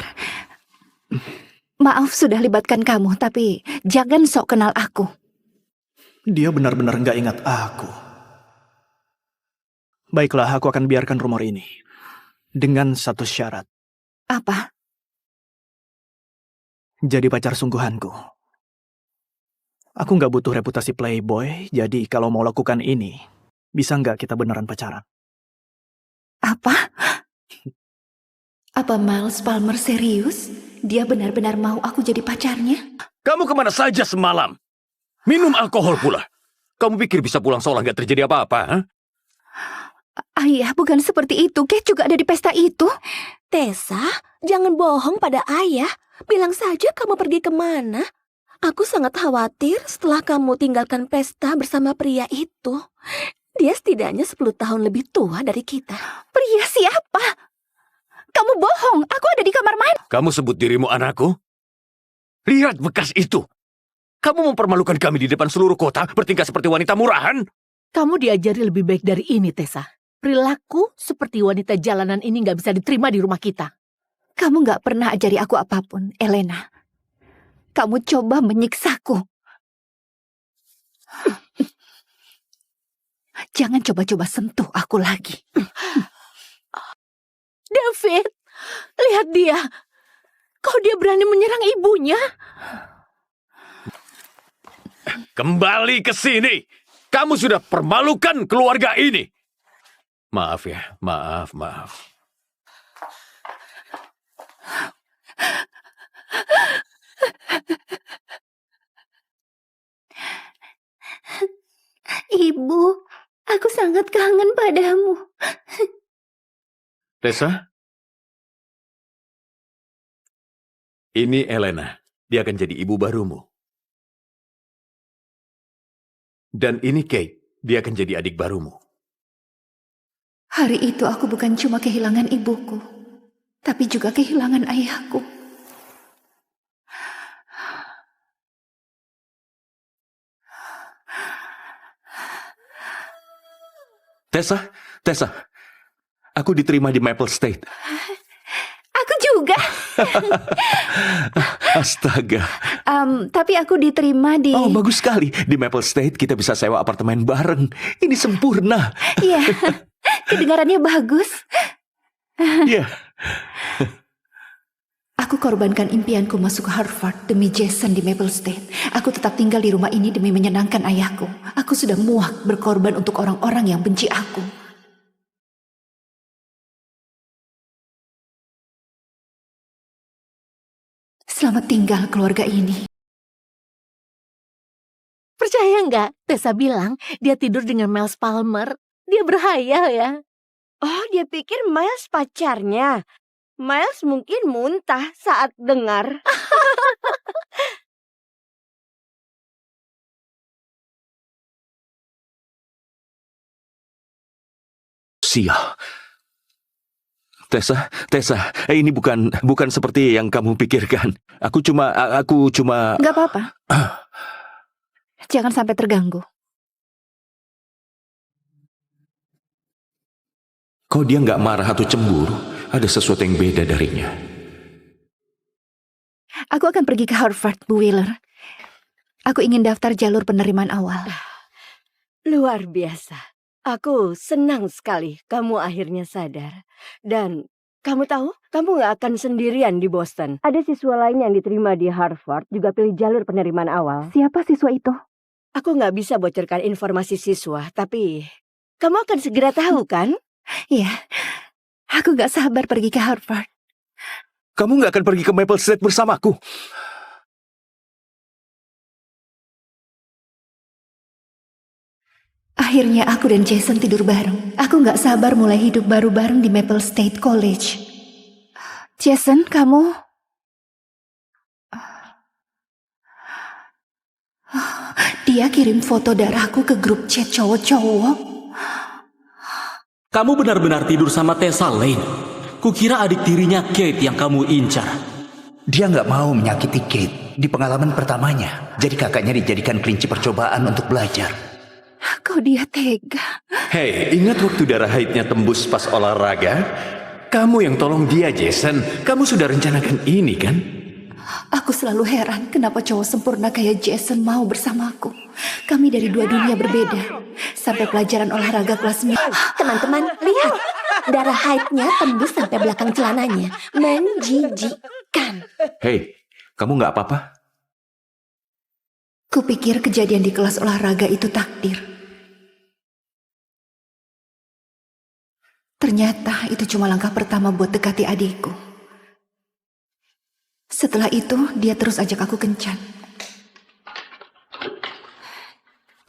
maaf sudah libatkan kamu, tapi jangan sok kenal aku. Dia benar-benar nggak ingat aku. Baiklah, aku akan biarkan rumor ini. Dengan satu syarat. Apa? Jadi pacar sungguhanku. Aku nggak butuh reputasi playboy, jadi kalau mau lakukan ini, bisa nggak kita beneran pacaran? Apa? Apa Miles Palmer serius? Dia benar-benar mau aku jadi pacarnya? Kamu kemana saja semalam? Minum alkohol pula. Kamu pikir bisa pulang seolah nggak terjadi apa-apa? Ha? Ayah, bukan seperti itu. Kate juga ada di pesta itu. Tessa, jangan bohong pada ayah. Bilang saja kamu pergi kemana. Aku sangat khawatir setelah kamu tinggalkan pesta bersama pria itu. Dia setidaknya 10 tahun lebih tua dari kita. Pria siapa? Kamu bohong. Aku ada di kamar mandi. Kamu sebut dirimu anakku? Lihat bekas itu. Kamu mempermalukan kami di depan seluruh kota, bertingkah seperti wanita murahan. Kamu diajari lebih baik dari ini, Tessa. Perilaku seperti wanita jalanan ini nggak bisa diterima di rumah kita. Kamu nggak pernah ajari aku apapun, Elena. Kamu coba menyiksaku. Jangan coba-coba sentuh aku lagi. David, lihat dia. Kok dia berani menyerang ibunya? Kembali ke sini. Kamu sudah permalukan keluarga ini. Maaf ya, maaf. Ibu, aku sangat kangen padamu. Tessa? Ini Elena. Dia akan jadi ibu barumu. Dan ini Kate. Dia akan jadi adik barumu. Hari itu aku bukan cuma kehilangan ibuku, tapi juga kehilangan ayahku. Tessa, aku diterima di Maple State. Aku juga. Astaga. Tapi aku diterima di... Oh, bagus sekali. Di Maple State kita bisa sewa apartemen bareng. Ini sempurna. Iya, kedengarannya bagus. Iya. Aku korbankan impianku masuk Harvard demi Jason di Maple State. Aku tetap tinggal di rumah ini demi menyenangkan ayahku. Aku sudah muak berkorban untuk orang-orang yang benci aku. Selamat tinggal keluarga ini. Percaya nggak? Tessa bilang dia tidur dengan Miles Palmer. Dia berhayal ya. Oh, dia pikir Miles pacarnya. Miles mungkin muntah saat dengar. Sial. Tessa, ini bukan seperti yang kamu pikirkan. Aku cuma... Gak apa-apa. Jangan sampai terganggu. Kok dia nggak marah atau cemburu? Ada sesuatu yang beda darinya. Aku akan pergi ke Harvard, Bu Wheeler. Aku ingin daftar jalur penerimaan awal. Luar biasa. Aku senang sekali kamu akhirnya sadar. Dan kamu tahu, kamu gak akan sendirian di Boston. Ada siswa lain yang diterima di Harvard juga pilih jalur penerimaan awal. Siapa siswa itu? Aku gak bisa bocorkan informasi siswa, tapi kamu akan segera tahu kan? Iya, aku gak sabar pergi ke Harvard. Kamu nggak akan pergi ke Maple State bersamaku. Akhirnya aku dan Jason tidur bareng. Aku gak sabar mulai hidup baru bareng di Maple State College. Jason, kamu... Dia kirim foto darahku ke grup chat cowok-cowok. Kamu benar-benar tidur sama Tessa Lane. Kukira adik tirinya Kate yang kamu incar. Dia nggak mau menyakiti Kate di pengalaman pertamanya. Jadi kakaknya dijadikan kelinci percobaan untuk belajar. Kok dia tega? Hei, ingat waktu darah haidnya tembus pas olahraga? Kamu yang tolong dia, Jason. Kamu sudah rencanakan ini, kan? Aku selalu heran kenapa cowok sempurna kayak Jason mau bersamaku. Kami dari dua dunia berbeda. Sampai pelajaran olahraga kelas 9. Teman-teman, lihat. Darah haidnya tembus sampai belakang celananya. Menjijikkan. Hei, kamu nggak apa-apa? Kupikir kejadian di kelas olahraga itu takdir. Ternyata itu cuma langkah pertama buat dekati adikku. Setelah itu, dia terus ajak aku kencan.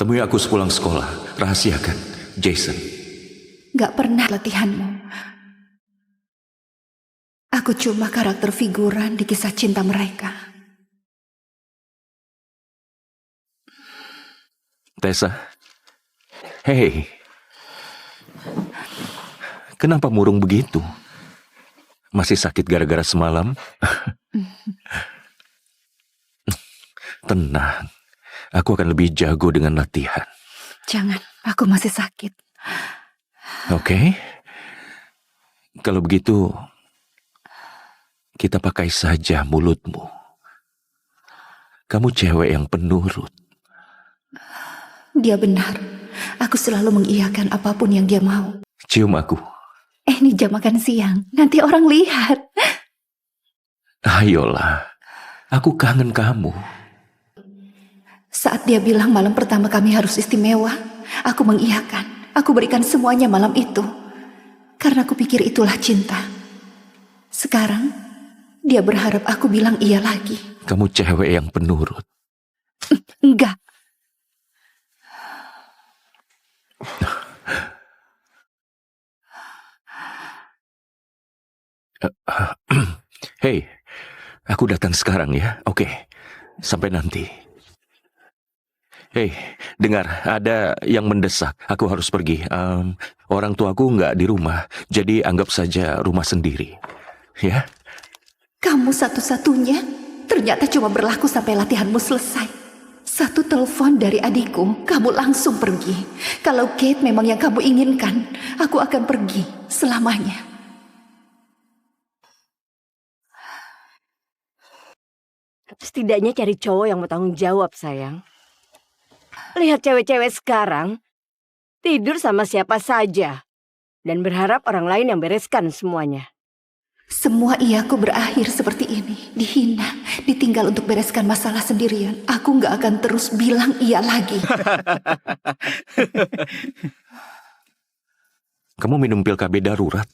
Temui aku sepulang sekolah. Rahasiakan, Jason. Gak pernah latihanmu. Aku cuma karakter figuran di kisah cinta mereka. Tessa. Hei. Kenapa murung begitu? Masih sakit gara-gara semalam? Tenang. Aku akan lebih jago dengan latihan. Jangan, aku masih sakit. Oke. Kalau begitu, kita pakai saja mulutmu. Kamu cewek yang penurut. Dia benar. Aku selalu mengiyakan apapun yang dia mau. Cium aku. Ini jam makan siang. Nanti orang lihat. Ayolah. Aku kangen kamu. Saat dia bilang malam pertama kami harus istimewa, aku mengiyakan. Aku berikan semuanya malam itu. Karena aku pikir itulah cinta. Sekarang, dia berharap aku bilang iya lagi. Kamu cewek yang penurut. Enggak. Hei, aku datang sekarang ya. Oke, sampai nanti. Hei, dengar, ada yang mendesak. Aku harus pergi. Orang tuaku nggak di rumah, jadi anggap saja rumah sendiri. Ya? Kamu satu-satunya ternyata cuma berlaku sampai latihanmu selesai. Satu telepon dari adikku, kamu langsung pergi. Kalau Kate memang yang kamu inginkan, aku akan pergi selamanya. Setidaknya cari cowok yang mau tanggung jawab, sayang. Lihat cewek-cewek sekarang, tidur sama siapa saja. Dan berharap orang lain yang bereskan semuanya. Semua iyaku berakhir seperti ini. Dihina, ditinggal untuk bereskan masalah sendirian. Aku gak akan terus bilang iya lagi. Kamu minum pil KB darurat?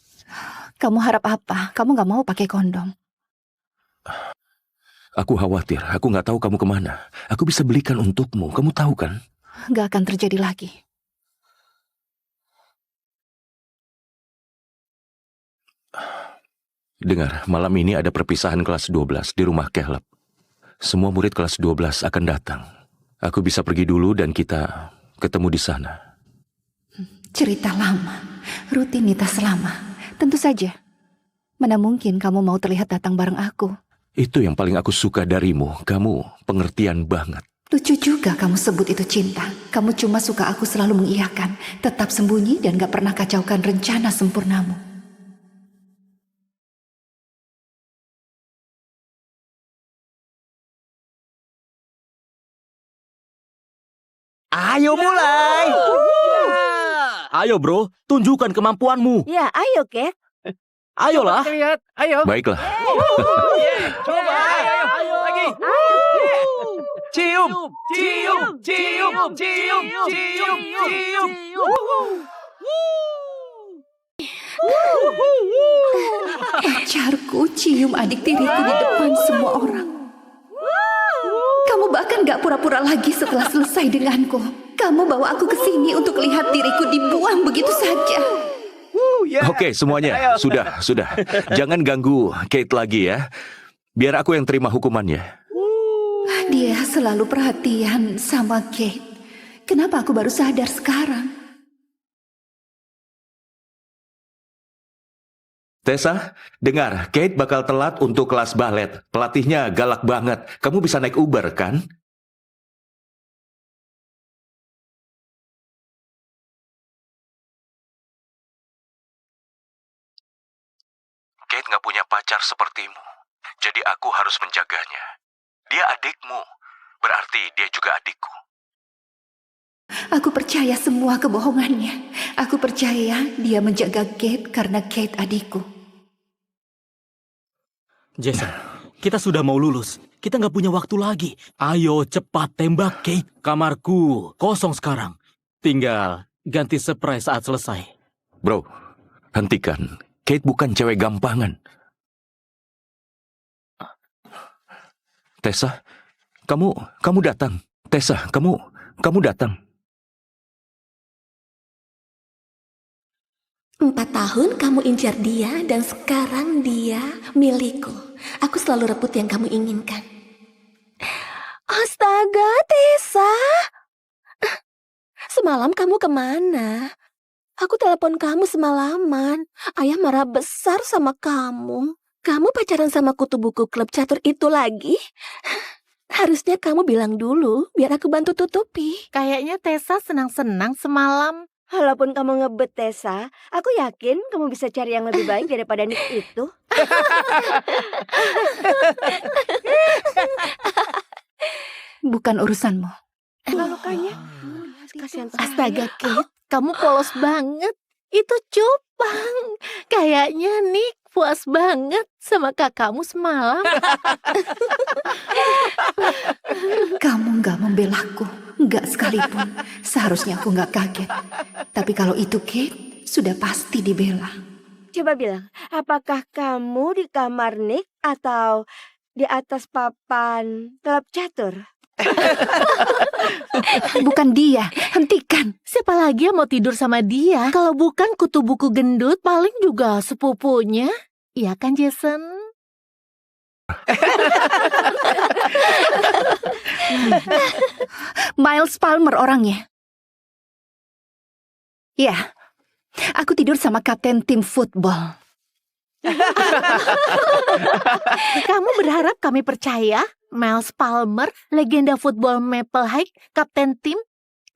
Kamu harap apa? Kamu gak mau pakai kondom. Aku khawatir, aku nggak tahu kamu kemana. Aku bisa belikan untukmu, kamu tahu kan? Gak akan terjadi lagi. Dengar, malam ini ada perpisahan kelas 12 di rumah Caleb. Semua murid kelas 12 akan datang. Aku bisa pergi dulu dan kita ketemu di sana. Cerita lama, rutinitas lama. Tentu saja. Mana mungkin kamu mau terlihat datang bareng aku? Itu yang paling aku suka darimu. Kamu pengertian banget. Lucu juga kamu sebut itu cinta. Kamu cuma suka aku selalu mengiyakan. Tetap sembunyi dan gak pernah kacaukan rencana sempurnamu. Ayo mulai. Ayo bro, tunjukkan kemampuanmu. Ya, ayo, Kate. Ayolah. Lihat, ayo. Baiklah. Coba, ayo lagi. Cium, cium, cium, cium, cium, cium. Pacarku cium adik tiriku di depan semua orang. Kamu bahkan gak pura-pura lagi setelah selesai denganku. Kamu bawa aku ke sini untuk lihat diriku dibuang begitu saja. Oke, semuanya. Sudah. Jangan ganggu Kate lagi ya. Biar aku yang terima hukumannya. Dia selalu perhatian sama Kate. Kenapa aku baru sadar sekarang? Tessa, dengar, Kate bakal telat untuk kelas balet. Pelatihnya galak banget. Kamu bisa naik Uber, kan? Kate nggak punya pacar sepertimu. Jadi aku harus menjaganya. Dia adikmu. Berarti dia juga adikku. Aku percaya semua kebohongannya. Aku percaya dia menjaga Kate karena Kate adikku. Jason, kita sudah mau lulus. Kita nggak punya waktu lagi. Ayo cepat tembak Kate. Kamarku kosong sekarang. Tinggal ganti surprise saat selesai. Bro, hentikan. Kate bukan cewek gampangan. Tessa, kamu datang. Tessa, kamu datang. 4 tahun kamu incar dia dan sekarang dia milikku. Aku selalu rebut yang kamu inginkan. Astaga, Tessa. Semalam kamu kemana? Aku telepon kamu semalaman. Ayah marah besar sama kamu. Kamu pacaran sama kutu buku klub catur itu lagi? Harusnya kamu bilang dulu, biar aku bantu tutupi. Kayaknya Tessa senang-senang semalam. Walaupun kamu ngebet Tessa, aku yakin kamu bisa cari yang lebih baik daripada Nick itu. Bukan urusanmu. Lukanya. Kasihan Astaga, Kate, kamu polos banget. Itu cupang. Kayaknya Nick puas banget sama kakakmu semalam. Kamu nggak membelaku, nggak sekalipun. Seharusnya aku nggak kaget. Tapi kalau itu Kate, sudah pasti dibela. Coba bilang, apakah kamu di kamar Nick atau di atas papan klub catur? Bukan dia, hentikan. Siapa lagi yang mau tidur sama dia? Kalau bukan kutu buku gendut, paling juga sepupunya. Iya kan, Jason? Miles Palmer orangnya. Ya, aku tidur sama kapten tim football. Kamu berharap kami percaya? Miles Palmer, legenda football Maple High, kapten tim,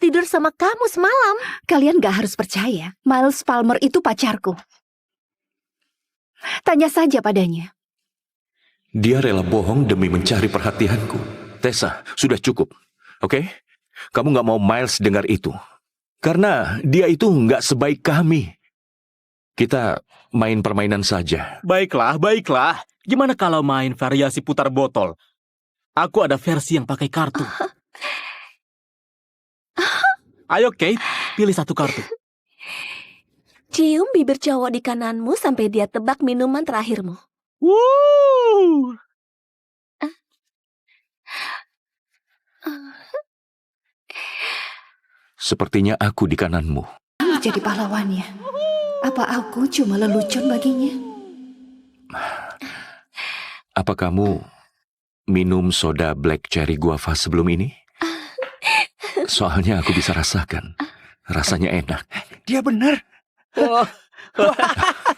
tidur sama kamu semalam. Kalian gak harus percaya, Miles Palmer itu pacarku. Tanya saja padanya. Dia rela bohong demi mencari perhatianku. Tessa, sudah cukup. Oke? Kamu nggak mau Miles dengar itu. Karena dia itu nggak sebaik kami. Kita main permainan saja. Baiklah. Gimana kalau main variasi putar botol? Aku ada versi yang pakai kartu. Ayo Kate, pilih satu kartu. Cium bibir cowok di kananmu sampai dia tebak minuman terakhirmu. Woo! Sepertinya aku di kananmu. Kamu jadi pahlawannya. Apa aku cuma lelucon baginya? Apa kamu minum soda black cherry guava sebelum ini? Soalnya aku bisa rasakan. Rasanya enak. Dia benar.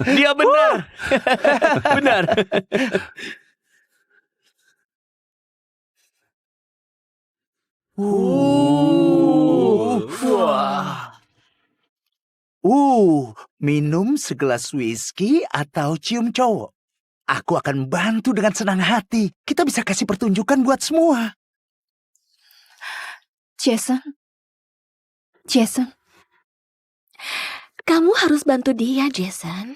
Dia benar. Benar. Minum segelas whisky atau cium cowok. Aku akan bantu dengan senang hati. Kita bisa kasih pertunjukan buat semua. Jason. Kamu harus bantu dia, Jason.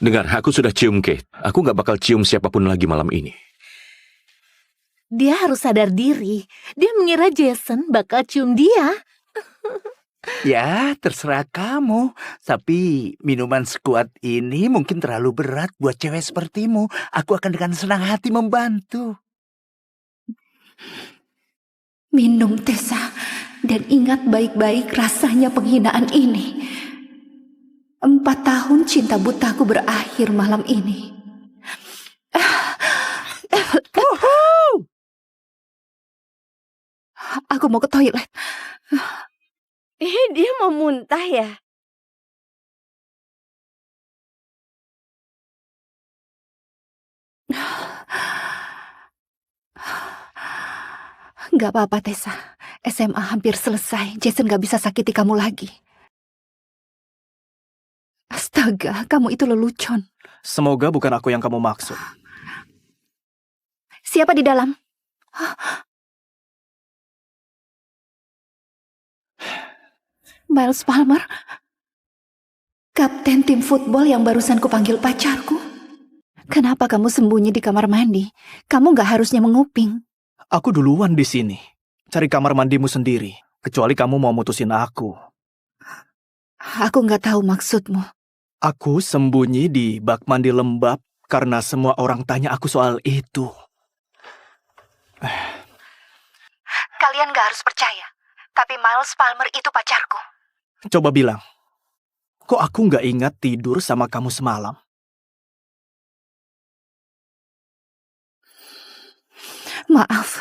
Dengar, aku sudah cium Kate. Aku nggak bakal cium siapapun lagi malam ini. Dia harus sadar diri. Dia mengira Jason bakal cium dia. Ya, terserah kamu. Tapi minuman sekuat ini mungkin terlalu berat buat cewek sepertimu. Aku akan dengan senang hati membantu. Minum, Tessa. Dan ingat baik-baik rasanya penghinaan ini. 4 tahun cinta butaku berakhir malam ini. Aku mau ke toilet. Dia mau muntah ya? Gak apa-apa, Tessa. SMA hampir selesai. Jason gak bisa sakiti kamu lagi. Astaga, kamu itu lelucon. Semoga bukan aku yang kamu maksud. Siapa di dalam? Miles Palmer? Kapten tim football yang barusan kupanggil pacarku? Kenapa kamu sembunyi di kamar mandi? Kamu gak harusnya menguping. Aku duluan di sini. Cari kamar mandimu sendiri. Kecuali kamu mau mutusin aku. Aku gak tahu maksudmu. Aku sembunyi di bak mandi lembab karena semua orang tanya aku soal itu. Kalian gak harus percaya. Tapi Miles Palmer itu pacarku. Coba bilang, kok aku nggak ingat tidur sama kamu semalam? Maaf,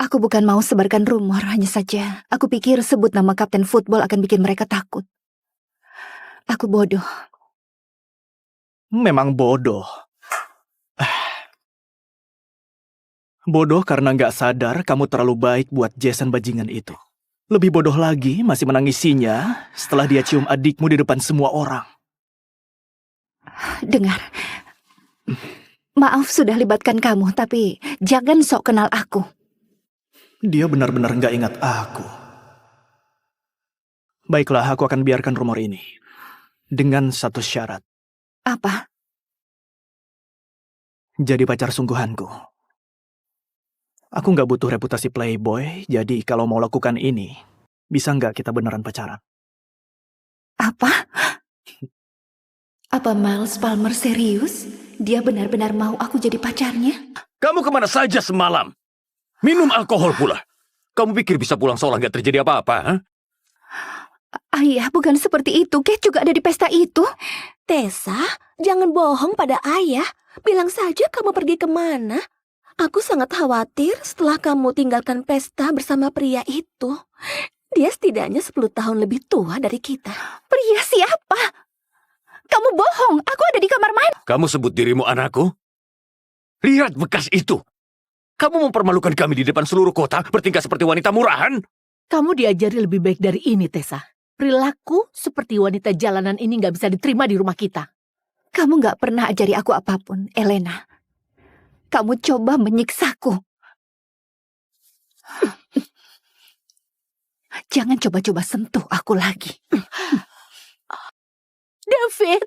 aku bukan mau sebarkan rumor, hanya saja aku pikir sebut nama kapten football akan bikin mereka takut. Aku bodoh. Memang bodoh. Bodoh karena nggak sadar kamu terlalu baik buat Jason bajingan itu. Lebih bodoh lagi masih menangisinya setelah dia cium adikmu di depan semua orang. Dengar, maaf sudah libatkan kamu, tapi jangan sok kenal aku. Dia benar-benar nggak ingat aku. Baiklah, aku akan biarkan rumor ini. Dengan satu syarat. Apa? Jadi pacar sungguhanku. Aku nggak butuh reputasi playboy, jadi kalau mau lakukan ini, bisa nggak kita beneran pacaran? Apa? Apa Miles Palmer serius? Dia benar-benar mau aku jadi pacarnya? Kamu kemana saja semalam? Minum alkohol pula. Kamu pikir bisa pulang seolah nggak terjadi apa-apa? Ha? Ayah, bukan seperti itu. Kate juga ada di pesta itu. Tessa, jangan bohong pada ayah. Bilang saja kamu pergi kemana. Aku sangat khawatir setelah kamu tinggalkan pesta bersama pria itu. Dia setidaknya 10 tahun lebih tua dari kita. Pria siapa? Kamu bohong. Aku ada di kamar mandi. Kamu sebut dirimu anakku? Lihat bekas itu. Kamu mempermalukan kami di depan seluruh kota, bertingkah seperti wanita murahan. Kamu diajari lebih baik dari ini, Tessa. Perilaku seperti wanita jalanan ini nggak bisa diterima di rumah kita. Kamu gak pernah ajari aku apapun, Elena. Kamu coba menyiksaku. Jangan coba-coba sentuh aku lagi. David,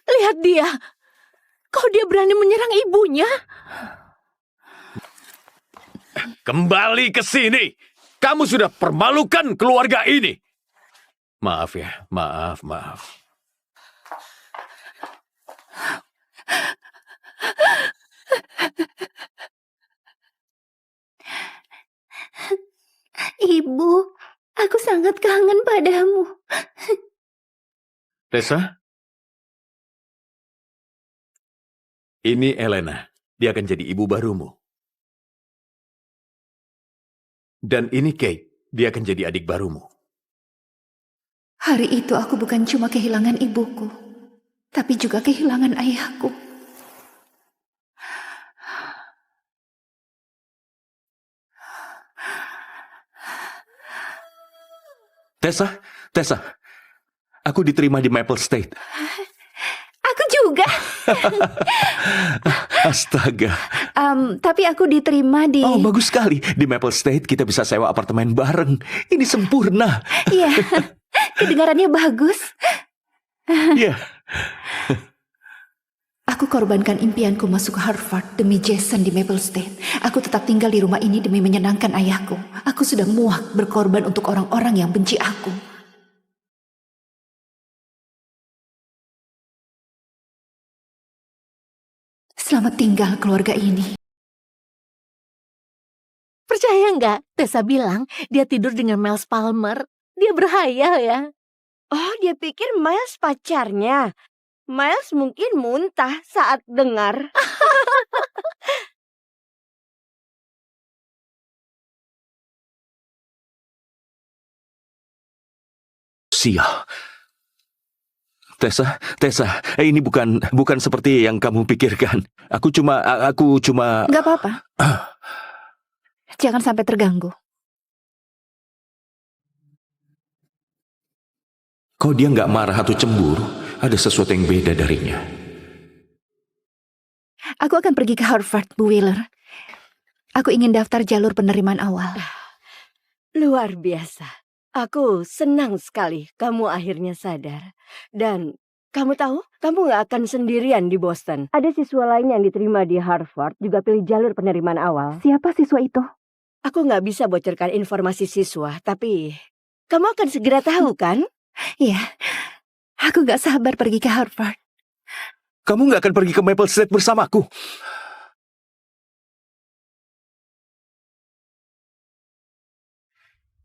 lihat dia. Kok dia berani menyerang ibunya? Kembali ke sini. Kamu sudah permalukan keluarga ini. Maaf ya, maaf. Ibu, aku sangat kangen padamu. Tessa? Ini Elena. Dia akan jadi ibu barumu. Dan ini Kate. Dia akan jadi adik barumu. Hari itu aku bukan cuma kehilangan ibuku, tapi juga kehilangan ayahku. Tessa, aku diterima di Maple State. Aku juga. Astaga. Tapi aku diterima di... Oh, bagus sekali. Di Maple State kita bisa sewa apartemen bareng. Ini sempurna. Iya, kedengarannya bagus. Iya. Aku korbankan impianku masuk Harvard demi Jason di Maple State. Aku tetap tinggal di rumah ini demi menyenangkan ayahku. Aku sudah muak berkorban untuk orang-orang yang benci aku. Selamat tinggal keluarga ini. Percaya nggak? Tessa bilang dia tidur dengan Miles Palmer. Dia berhayal ya. Oh, dia pikir Miles pacarnya. Miles mungkin muntah saat dengar. Sial. Tessa, ini bukan seperti yang kamu pikirkan. Aku cuma. Gak apa-apa. Jangan sampai terganggu. Kok dia nggak marah atau cemburu? Ada sesuatu yang beda darinya. Aku akan pergi ke Harvard, Bu Wheeler. Aku ingin daftar jalur penerimaan awal. Luar biasa. Aku senang sekali kamu akhirnya sadar. Dan kamu tahu, kamu gak akan sendirian di Boston. Ada siswa lain yang diterima di Harvard juga pilih jalur penerimaan awal. Siapa siswa itu? Aku gak bisa bocorkan informasi siswa, tapi kamu akan segera tahu kan? Iya, aku gak sabar pergi ke Harvard. Kamu nggak akan pergi ke Maple State bersamaku.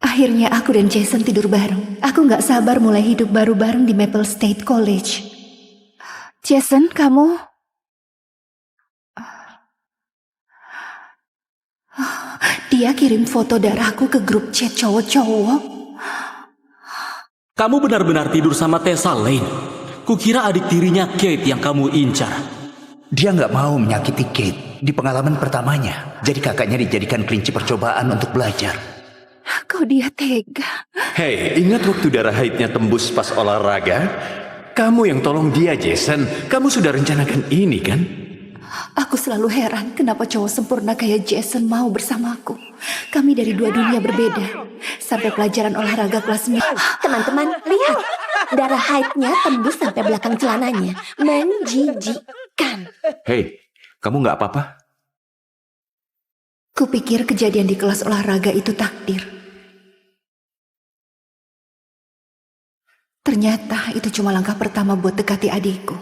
Akhirnya aku dan Jason tidur bareng. Aku gak sabar mulai hidup baru bareng di Maple State College. Jason, kamu... Dia kirim foto darahku ke grup chat cowok-cowok. Kamu benar-benar tidur sama Tessa Lane. Kukira adik tirinya Kate yang kamu incar. Dia nggak mau menyakiti Kate di pengalaman pertamanya. Jadi kakaknya dijadikan kelinci percobaan untuk belajar. Kok dia tega? Hei, ingat waktu darah haidnya tembus pas olahraga? Kamu yang tolong dia, Jason. Kamu sudah rencanakan ini, kan? Aku selalu heran kenapa cowok sempurna kayak Jason mau bersamaku. Kami dari dua dunia berbeda. Sampai pelajaran olahraga kelas 9. Teman-teman, lihat. Darah haidnya tembus sampai belakang celananya. Menjijikkan. Hei, kamu nggak apa-apa? Kupikir kejadian di kelas olahraga itu takdir. Ternyata itu cuma langkah pertama buat dekati adikku.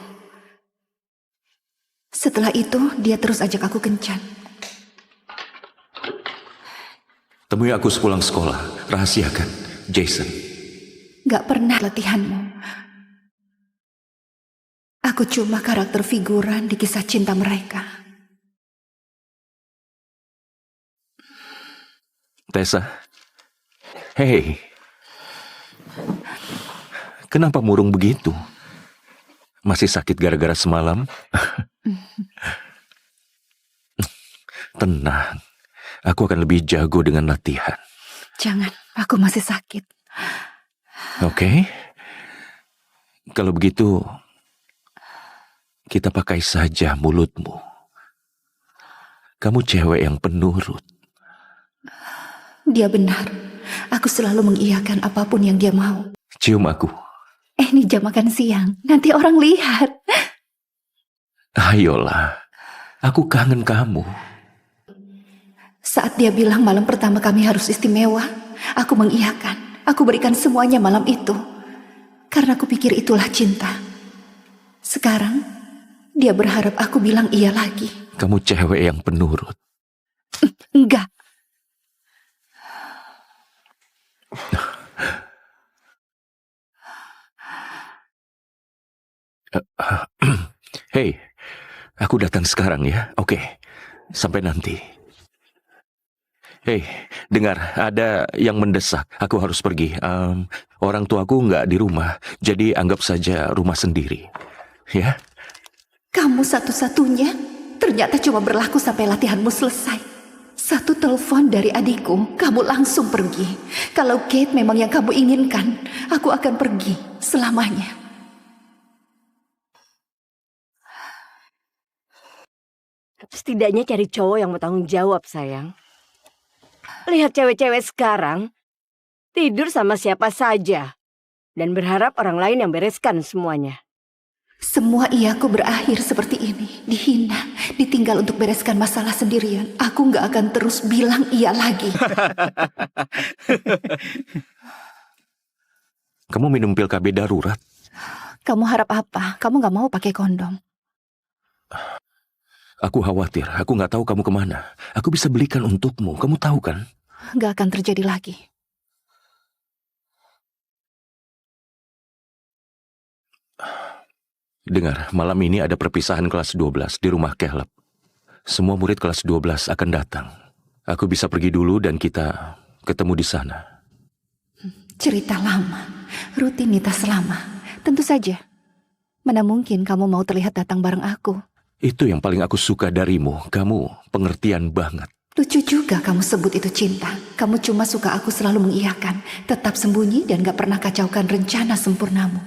Setelah itu, dia terus ajak aku kencan. Temui aku sepulang sekolah. Rahasiakan, Jason. Gak pernah latihanmu. Aku cuma karakter figuran di kisah cinta mereka. Tessa. Hei. Kenapa murung begitu? Masih sakit gara-gara semalam? Tenang. Aku akan lebih jago dengan latihan. Jangan, aku masih sakit. Oke. Kalau begitu, kita pakai saja mulutmu. Kamu cewek yang penurut. Dia benar. Aku selalu mengiyakan apapun yang dia mau. Cium aku. Ini jam makan siang. Nanti orang lihat. Ayolah. Aku kangen kamu. Saat dia bilang malam pertama kami harus istimewa, aku mengiyakan. Aku berikan semuanya malam itu. Karena aku pikir itulah cinta. Sekarang, dia berharap aku bilang iya lagi. Kamu cewek yang penurut. Enggak. Hei, aku datang sekarang ya. Oke, sampai nanti. Hei, dengar, ada yang mendesak. Aku harus pergi. Orang tuaku nggak di rumah, jadi anggap saja rumah sendiri. Ya? Kamu satu-satunya ternyata cuma berlaku sampai latihanmu selesai. Satu telepon dari adikku, kamu langsung pergi. Kalau Kate memang yang kamu inginkan, aku akan pergi selamanya. Setidaknya cari cowok yang mau tanggung jawab, sayang. Lihat cewek-cewek sekarang, tidur sama siapa saja. Dan berharap orang lain yang bereskan semuanya. Semua iyaku berakhir seperti ini. Dihina, ditinggal untuk bereskan masalah sendirian. Aku gak akan terus bilang iya lagi. Kamu minum pil KB darurat? Kamu harap apa? Kamu gak mau pakai kondom. Aku khawatir, aku nggak tahu kamu kemana. Aku bisa belikan untukmu, kamu tahu kan? Gak akan terjadi lagi. Dengar, malam ini ada perpisahan kelas 12 di rumah Caleb. Semua murid kelas 12 akan datang. Aku bisa pergi dulu dan kita ketemu di sana. Cerita lama, rutinitas lama. Tentu saja. Mana mungkin kamu mau terlihat datang bareng aku? Itu yang paling aku suka darimu. Kamu pengertian banget. Lucu juga kamu sebut itu cinta. Kamu cuma suka aku selalu mengiyakan, tetap sembunyi dan gak pernah kacaukan rencana sempurnamu.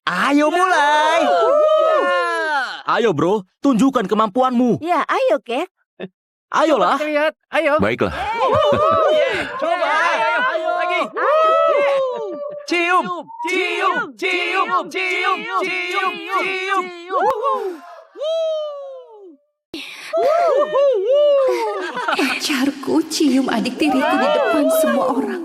Ayo mulai. Ayo bro, tunjukkan kemampuanmu. Ya, ayo, Kate. Ayolah. Lihat, ayo. Baiklah. Coba, ayo lagi. Cium, cium, cium, cium, cium, cium. Pacarku cium adik tiriku di depan semua orang.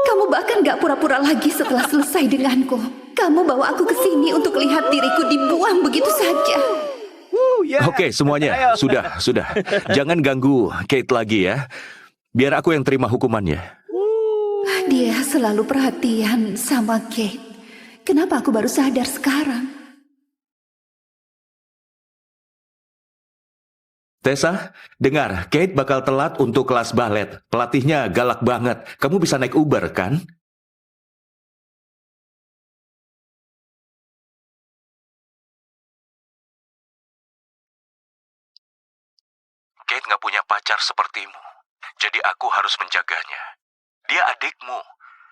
Kamu bahkan gak pura-pura lagi setelah selesai denganku. Kamu bawa aku ke sini untuk lihat diriku dibuang begitu saja. Oke, semuanya. Sudah. Jangan ganggu Kate lagi ya. Biar aku yang terima hukumannya. Dia selalu perhatian sama Kate. Kenapa aku baru sadar sekarang? Tessa, dengar, Kate bakal telat untuk kelas balet. Pelatihnya galak banget. Kamu bisa naik Uber, kan? Kate nggak punya pacar sepertimu. Jadi aku harus menjaganya. Dia adikmu.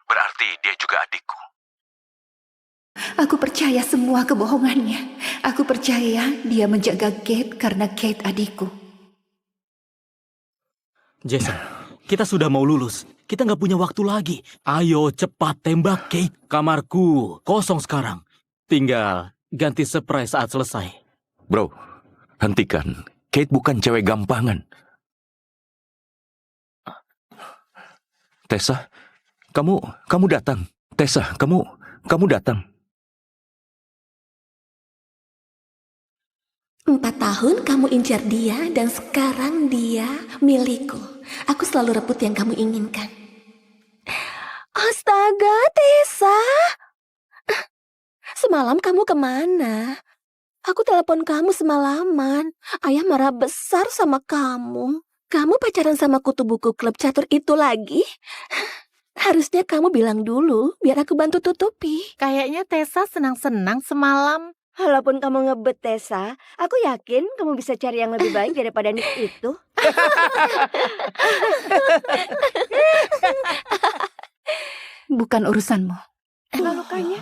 Berarti dia juga adikku. Aku percaya semua kebohongannya. Aku percaya dia menjaga Kate karena Kate adikku. Jason, kita sudah mau lulus. Kita nggak punya waktu lagi. Ayo cepat tembak Kate. Kamarku kosong sekarang. Tinggal ganti spray saat selesai. Bro, hentikan. Kate bukan cewek gampangan. Tessa, kamu datang. Tessa, kamu datang. 4 tahun kamu incar dia dan sekarang dia milikku. Aku selalu rebut yang kamu inginkan. Astaga, Tessa. Semalam kamu kemana? Aku telepon kamu semalaman. Ayah marah besar sama kamu. Kamu pacaran sama kutu buku klub catur itu lagi? Harusnya kamu bilang dulu biar aku bantu tutupi. Kayaknya Tessa senang-senang semalam. Walaupun kamu ngebet, Tessa, aku yakin kamu bisa cari yang lebih baik daripada Nick itu. Bukan urusanmu. Lukanya.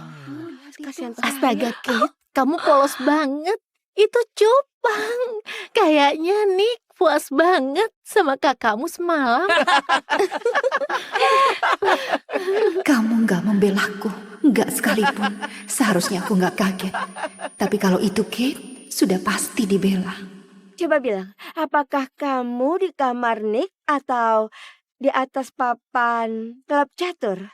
Kasihan Astaga, Kate, kamu polos banget. Itu cupang. Kayaknya Nick puas banget sama kakakmu semalam. Kamu gak membelaku. Gak sekalipun. Seharusnya aku gak kaget. Tapi kalau itu Kate, sudah pasti dibela. Coba bilang, apakah kamu di kamar Nick atau di atas papan klub catur?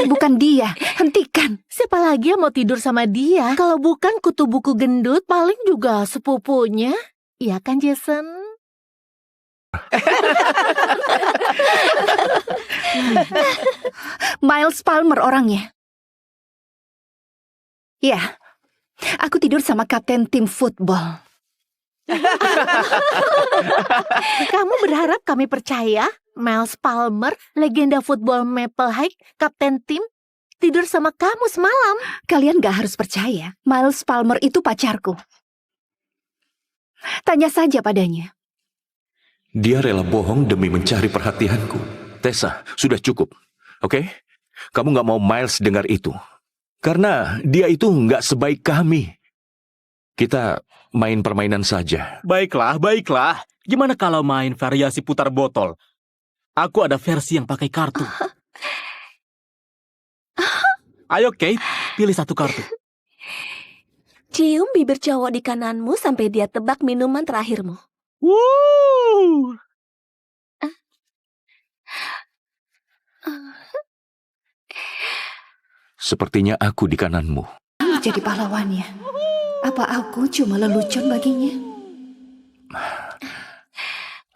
Bukan dia, hentikan. Siapa lagi yang mau tidur sama dia? Kalau bukan kutu buku gendut, paling juga sepupunya. Iya kan, Jason? Miles Palmer orangnya. Ya, aku tidur sama kapten tim football. Kamu berharap kami percaya? Miles Palmer, legenda football Maple High, kapten tim, tidur sama kamu semalam. Kalian gak harus percaya. Miles Palmer itu pacarku. Tanya saja padanya. Dia rela bohong demi mencari perhatianku. Tessa, sudah cukup. Oke? Kamu nggak mau Miles dengar itu. Karena dia itu nggak sebaik kami. Kita main permainan saja. Baiklah. Gimana kalau main variasi putar botol? Aku ada versi yang pakai kartu. Ayo Kate, pilih satu kartu. Cium bibir cowok di kananmu sampai dia tebak minuman terakhirmu. Wuh. Sepertinya aku di kananmu. Jadi pahlawannya. Apa aku cuma lelucon baginya?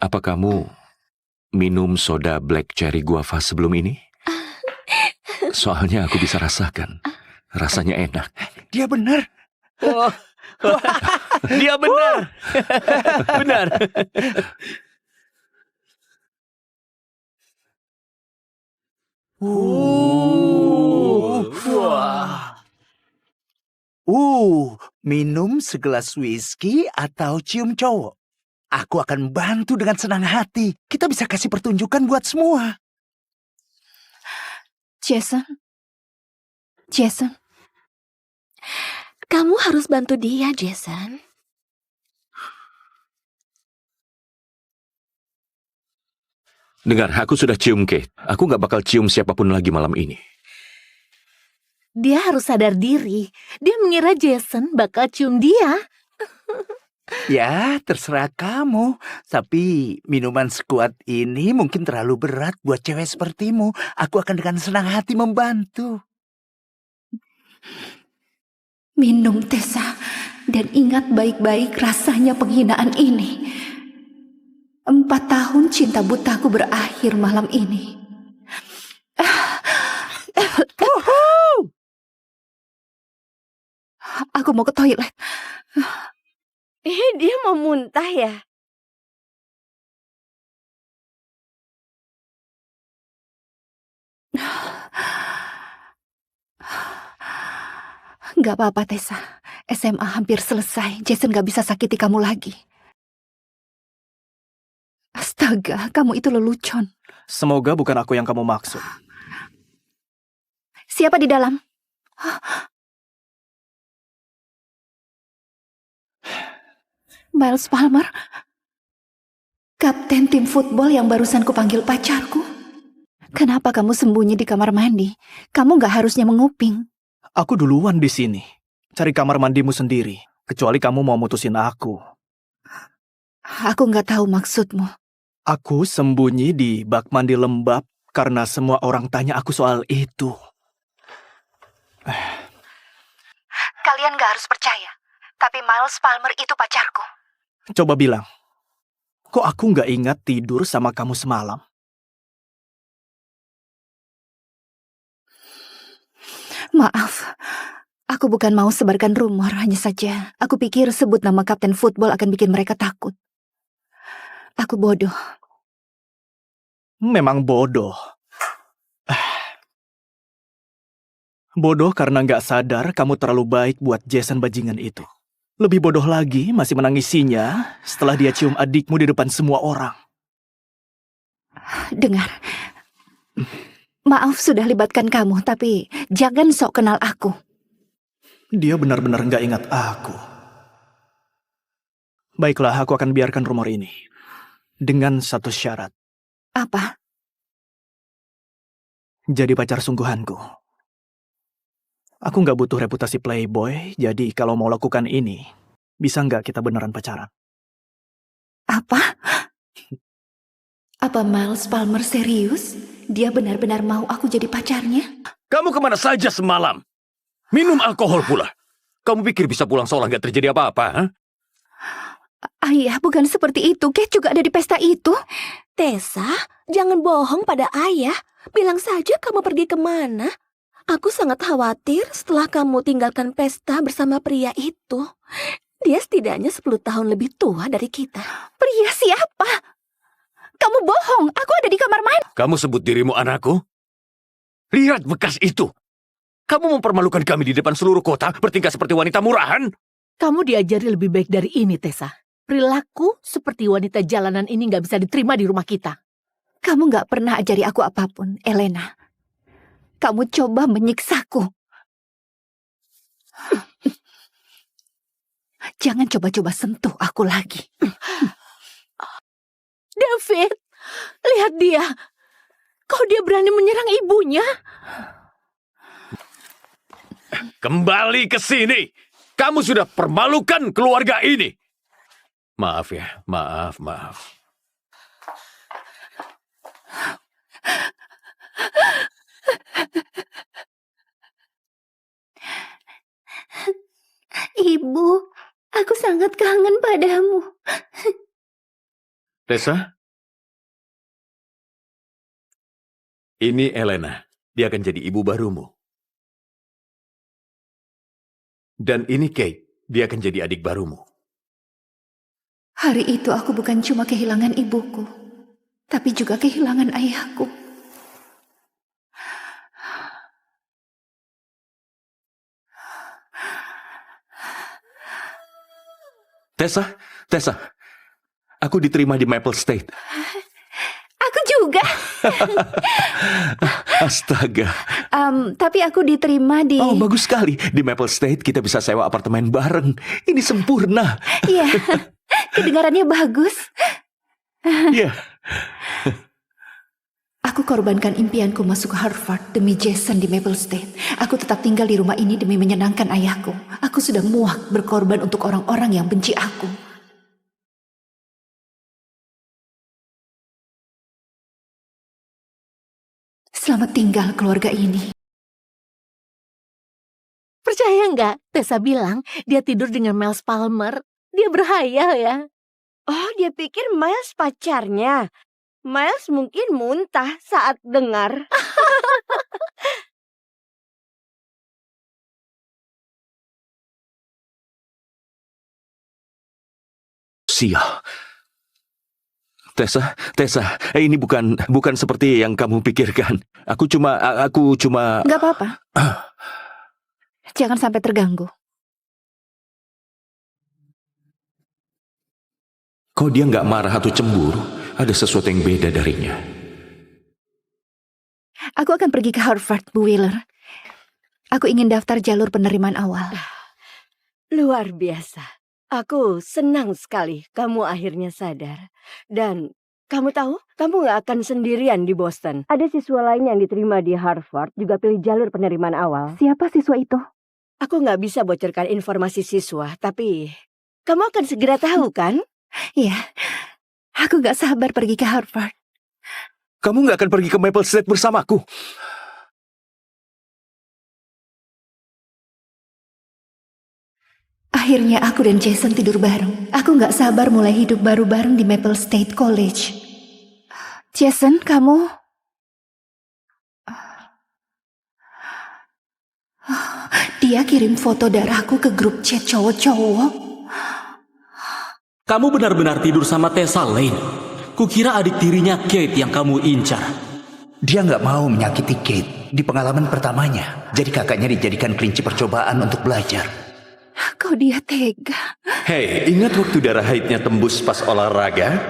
Apa kamu minum soda black cherry guava sebelum ini? Soalnya aku bisa rasakan. Rasanya enak. Dia benar. Dia benar. Benar. Minum segelas whisky atau cium cowok. Aku akan bantu dengan senang hati. Kita bisa kasih pertunjukan buat semua. Jason. Kamu harus bantu dia, Jason. Dengar, aku sudah cium Kate. Aku gak bakal cium siapapun lagi malam ini. Dia harus sadar diri. Dia mengira Jason bakal cium dia. Ya, terserah kamu. Tapi minuman sekuat ini mungkin terlalu berat buat cewek sepertimu. Aku akan dengan senang hati membantu. Minum, Tessa. Dan ingat baik-baik rasanya penghinaan ini. 4 tahun cinta butaku berakhir malam ini. Aku mau ke toilet. Dia mau muntah ya? Gak apa-apa, Tessa. SMA hampir selesai. Jason gak bisa sakiti kamu lagi. Astaga, kamu itu lelucon. Semoga bukan aku yang kamu maksud. Siapa di dalam? Miles Palmer? Kapten tim football yang barusan kupanggil pacarku? Kenapa kamu sembunyi di kamar mandi? Kamu gak harusnya menguping. Aku duluan di sini. Cari kamar mandimu sendiri. Kecuali kamu mau mutusin aku. Aku gak tahu maksudmu. Aku sembunyi di bak mandi lembab karena semua orang tanya aku soal itu. Kalian gak harus percaya. Tapi Miles Palmer itu pacarku. Coba bilang, kok aku nggak ingat tidur sama kamu semalam? Maaf, aku bukan mau sebarkan rumor, hanya saja aku pikir sebut nama kapten football akan bikin mereka takut. Aku bodoh. Memang bodoh. Bodoh karena nggak sadar kamu terlalu baik buat Jason bajingan itu. Lebih bodoh lagi masih menangisinya setelah dia cium adikmu di depan semua orang. Dengar, maaf sudah libatkan kamu, tapi jangan sok kenal aku. Dia benar-benar nggak ingat aku. Baiklah, aku akan biarkan rumor ini. Dengan satu syarat. Apa? Jadi pacar sungguhanku. Aku nggak butuh reputasi playboy, jadi kalau mau lakukan ini, bisa nggak kita beneran pacaran? Apa? Apa Miles Palmer serius? Dia benar-benar mau aku jadi pacarnya? Kamu kemana saja semalam? Minum alkohol pula. Kamu pikir bisa pulang seolah nggak terjadi apa-apa? Ha? Ayah, bukan seperti itu. Kate juga ada di pesta itu. Tessa, jangan bohong pada ayah. Bilang saja kamu pergi kemana. Aku sangat khawatir setelah kamu tinggalkan pesta bersama pria itu. Dia setidaknya 10 tahun lebih tua dari kita. Pria siapa? Kamu bohong. Aku ada di kamar mandi. Kamu sebut dirimu anakku? Lihat bekas itu. Kamu mempermalukan kami di depan seluruh kota, bertingkah seperti wanita murahan. Kamu diajari lebih baik dari ini, Tessa. Perilaku seperti wanita jalanan ini nggak bisa diterima di rumah kita. Kamu gak pernah ajari aku apapun, Elena. Kamu coba menyiksaku. Jangan coba-coba sentuh aku lagi. David, lihat dia. Kok dia berani menyerang ibunya? Kembali ke sini. Kamu sudah permalukan keluarga ini. Maaf ya, maaf. Ibu. Aku sangat kangen padamu. Tessa? Ini Elena. Dia akan jadi ibu barumu. Dan ini Kate. Dia akan jadi adik barumu. Hari itu aku bukan cuma kehilangan ibuku, tapi juga kehilangan ayahku. Tessa, aku diterima di Maple State. Aku juga. Astaga. Tapi aku diterima di... Oh, bagus sekali. Di Maple State kita bisa sewa apartemen bareng. Ini sempurna. Iya, kedengarannya bagus. Iya. Aku korbankan impianku masuk Harvard demi Jason di Maple State. Aku tetap tinggal di rumah ini demi menyenangkan ayahku. Aku sudah muak berkorban untuk orang-orang yang benci aku. Selamat tinggal keluarga ini. Percaya nggak? Tessa bilang dia tidur dengan Miles Palmer. Dia berhayal ya. Oh, dia pikir Miles pacarnya. Miles mungkin muntah saat dengar. Sial. Tessa, ini bukan seperti yang kamu pikirkan. Aku cuma... Gak apa-apa. Jangan sampai terganggu. Kok dia nggak marah atau cemburu? Ada sesuatu yang beda darinya. Aku akan pergi ke Harvard, Bu Wheeler. Aku ingin daftar jalur penerimaan awal. Luar biasa. Aku senang sekali kamu akhirnya sadar. Dan kamu tahu, kamu gak akan sendirian di Boston. Ada siswa lain yang diterima di Harvard juga pilih jalur penerimaan awal. Siapa siswa itu? Aku gak bisa bocorkan informasi siswa, tapi kamu akan segera tahu kan? Iya, aku gak sabar pergi ke Harvard. Kamu nggak akan pergi ke Maple State bersamaku. Akhirnya aku dan Jason tidur bareng. Aku gak sabar mulai hidup baru bareng di Maple State College. Jason, kamu... Dia kirim foto darahku ke grup chat cowok-cowok. Kamu benar-benar tidur sama Tessa Lane. Kukira adik tirinya Kate yang kamu incar. Dia nggak mau menyakiti Kate di pengalaman pertamanya. Jadi kakaknya dijadikan kelinci percobaan untuk belajar. Kok dia tega? Hei, ingat waktu darah haidnya tembus pas olahraga?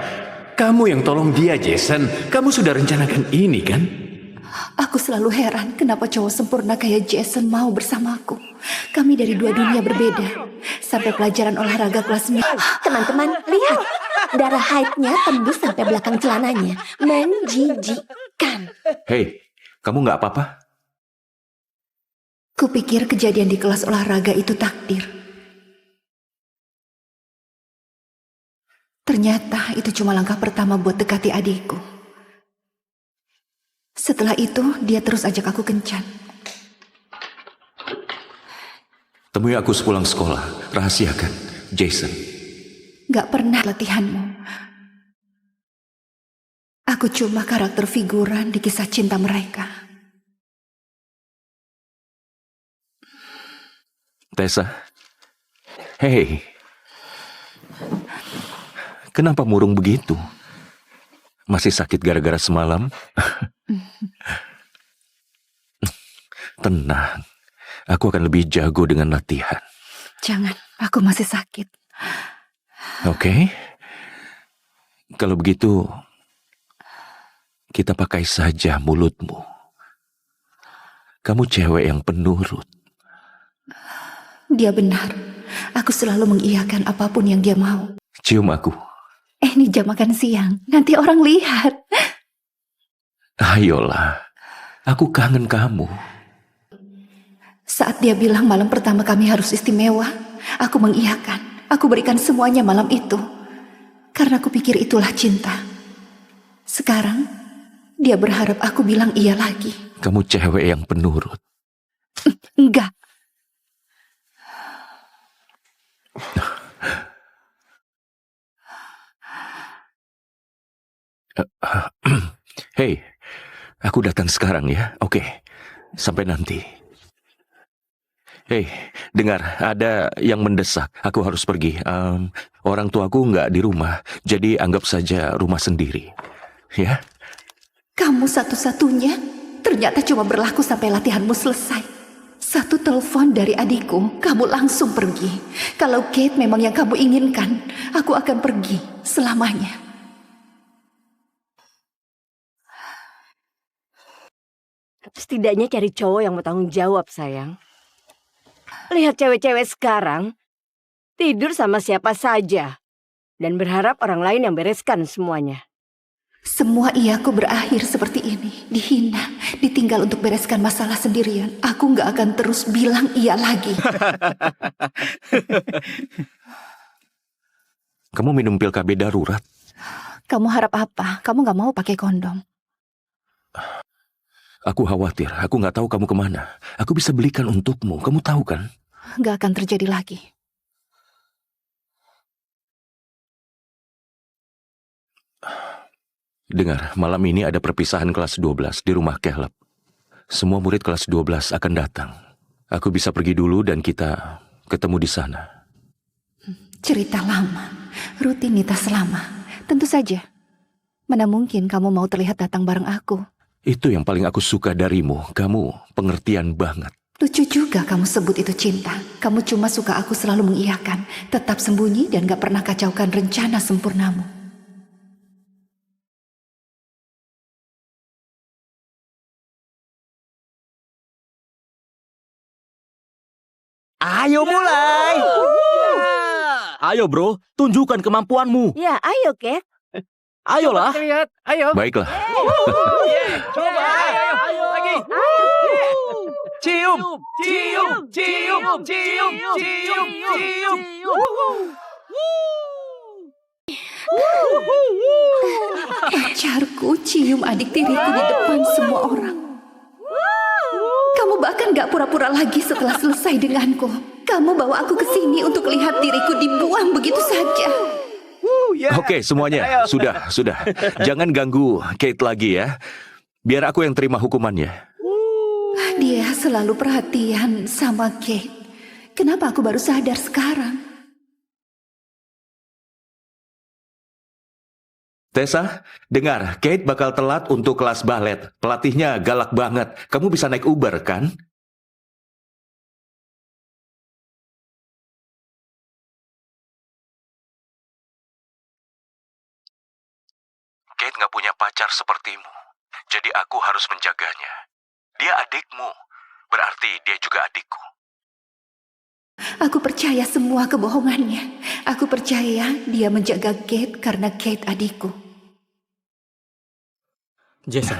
Kamu yang tolong dia, Jason. Kamu sudah rencanakan ini, kan? Aku selalu heran kenapa cowok sempurna kayak Jason mau bersamaku. Kami dari dua dunia berbeda. Sampai pelajaran olahraga kelas 9. Teman-teman, lihat. Darah haidnya tembus sampai belakang celananya. Menjijikkan. Hei, kamu nggak apa-apa? Kupikir kejadian di kelas olahraga itu takdir. Ternyata itu cuma langkah pertama buat dekati adikku. Setelah itu, dia terus ajak aku kencan. Temui aku sepulang sekolah. Rahasiakan, Jason. Gak pernah latihanmu. Aku cuma karakter figuran di kisah cinta mereka. Tessa. Hei. Kenapa murung begitu? Masih sakit gara-gara semalam? Tenang. Aku akan lebih jago dengan latihan. Jangan, aku masih sakit. Oke. Kalau begitu, kita pakai saja mulutmu. Kamu cewek yang penurut. Dia benar. Aku selalu mengiyakan apapun yang dia mau. Cium aku. Ini jam makan siang. Nanti orang lihat. Ayolah. Aku kangen kamu. Saat dia bilang malam pertama kami harus istimewa, aku mengiyakan. Aku berikan semuanya malam itu. Karena aku pikir itulah cinta. Sekarang, dia berharap aku bilang iya lagi. Kamu cewek yang penurut. Enggak. Hei, aku datang sekarang ya. Oke, sampai nanti. Hei, dengar, ada yang mendesak. Aku harus pergi. Orang tuaku nggak di rumah, jadi anggap saja rumah sendiri. Ya? Kamu satu-satunya ternyata cuma berlaku sampai latihanmu selesai. Satu telepon dari adikku, kamu langsung pergi. Kalau Kate memang yang kamu inginkan, aku akan pergi selamanya. Setidaknya cari cowok yang mau tanggung jawab, sayang. Lihat cewek-cewek sekarang, tidur sama siapa saja. Dan berharap orang lain yang bereskan semuanya. Semua iyaku berakhir seperti ini, dihina, ditinggal untuk bereskan masalah sendirian. Aku gak akan terus bilang iya lagi. Kamu minum pil KB darurat? Kamu harap apa? Kamu gak mau pakai kondom? Aku khawatir, aku nggak tahu kamu kemana. Aku bisa belikan untukmu, kamu tahu kan? Gak akan terjadi lagi. Dengar, malam ini ada perpisahan kelas 12 di rumah Caleb. Semua murid kelas 12 akan datang. Aku bisa pergi dulu dan kita ketemu di sana. Cerita lama, rutinitas lama. Tentu saja. Mana mungkin kamu mau terlihat datang bareng aku? Itu yang paling aku suka darimu. Kamu pengertian banget. Lucu juga kamu sebut itu cinta. Kamu cuma suka aku selalu mengiyakan, tetap sembunyi dan gak pernah kacaukan rencana sempurnamu. Ayo mulai. Ayo bro, tunjukkan kemampuanmu. Ya, ayo, Kate. Ayolah. Lihat, ayo. Baiklah. Coba, ayo lagi. Cium, cium, cium, cium, cium, cium. Pacarku cium adik tiriku di depan semua orang. Kamu bahkan gak pura-pura lagi setelah selesai denganku. Kamu bawa aku ke sini untuk lihat diriku dibuang begitu saja. Oke, semuanya. Sudah. Jangan ganggu Kate lagi ya. Biar aku yang terima hukumannya. Dia selalu perhatian sama Kate. Kenapa aku baru sadar sekarang? Tessa, dengar, Kate bakal telat untuk kelas balet. Pelatihnya galak banget. Kamu bisa naik Uber, kan? Kate nggak punya pacar sepertimu. Jadi aku harus menjaganya. Dia adikmu. Berarti dia juga adikku. Aku percaya semua kebohongannya. Aku percaya dia menjaga Kate karena Kate adikku. Jason,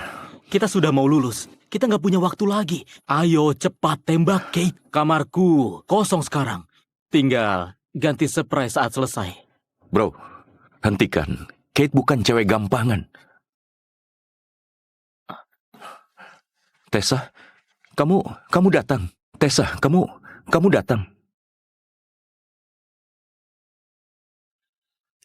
kita sudah mau lulus. Kita nggak punya waktu lagi. Ayo cepat tembak Kate. Kamarku kosong sekarang. Tinggal ganti surprise saat selesai. Bro, hentikan. Kate bukan cewek gampangan. Tessa, kamu datang. Tessa, kamu datang.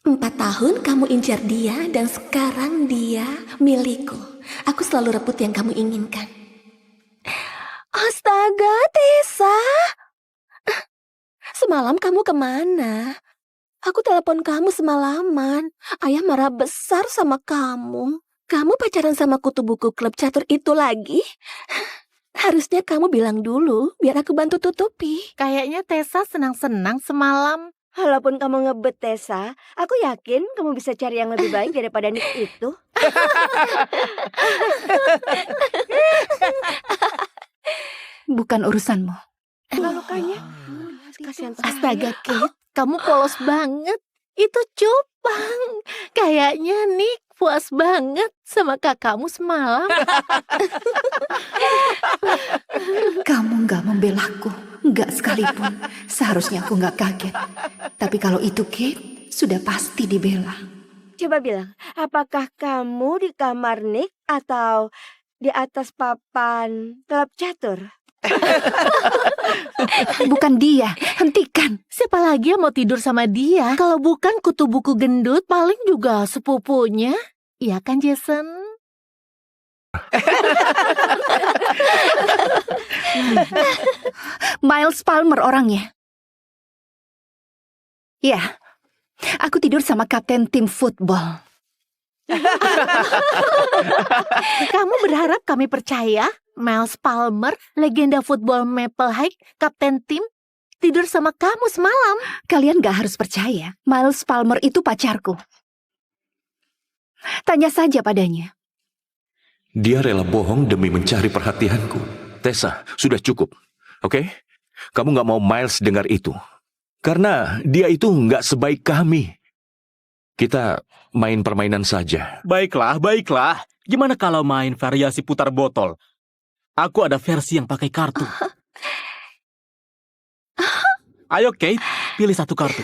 4 tahun kamu incar dia dan sekarang dia milikku. Aku selalu rebut yang kamu inginkan. Astaga, Tessa. Semalam kamu kemana? Aku telepon kamu semalaman. Ayah marah besar sama kamu. Kamu pacaran sama kutu buku klub catur itu lagi? Harusnya kamu bilang dulu, biar aku bantu tutupi. Kayaknya Tessa senang-senang semalam. Walaupun kamu ngebet, Tessa, aku yakin kamu bisa cari yang lebih baik daripada Nick itu. Bukan urusanmu. Lukanya. Kasihan Astaga, Kate, kamu polos banget. Itu cupang. Kayaknya Nick puas banget sama kakakmu semalam. Kamu gak membelaku, gak sekalipun. Seharusnya aku gak kaget. Tapi kalau itu Kate, sudah pasti dibela. Coba bilang, apakah kamu di kamar Nick atau di atas papan klub catur? Bukan dia. Hentikan. Siapa lagi yang mau tidur sama dia? Kalau bukan kutu buku gendut, paling juga sepupunya. Iya kan, Jason? Miles Palmer orangnya. Ya, aku tidur sama kapten tim football. Kamu berharap kami percaya? Miles Palmer, legenda football Maple High, kapten tim, tidur sama kamu semalam. Kalian gak harus percaya. Miles Palmer itu pacarku. Tanya saja padanya. Dia rela bohong demi mencari perhatianku. Tessa, sudah cukup. Oke? Kamu nggak mau Miles dengar itu. Karena dia itu nggak sebaik kami. Kita main permainan saja. Baiklah, baiklah. Gimana kalau main variasi putar botol? Aku ada versi yang pakai kartu. Ayo Kate, pilih satu kartu.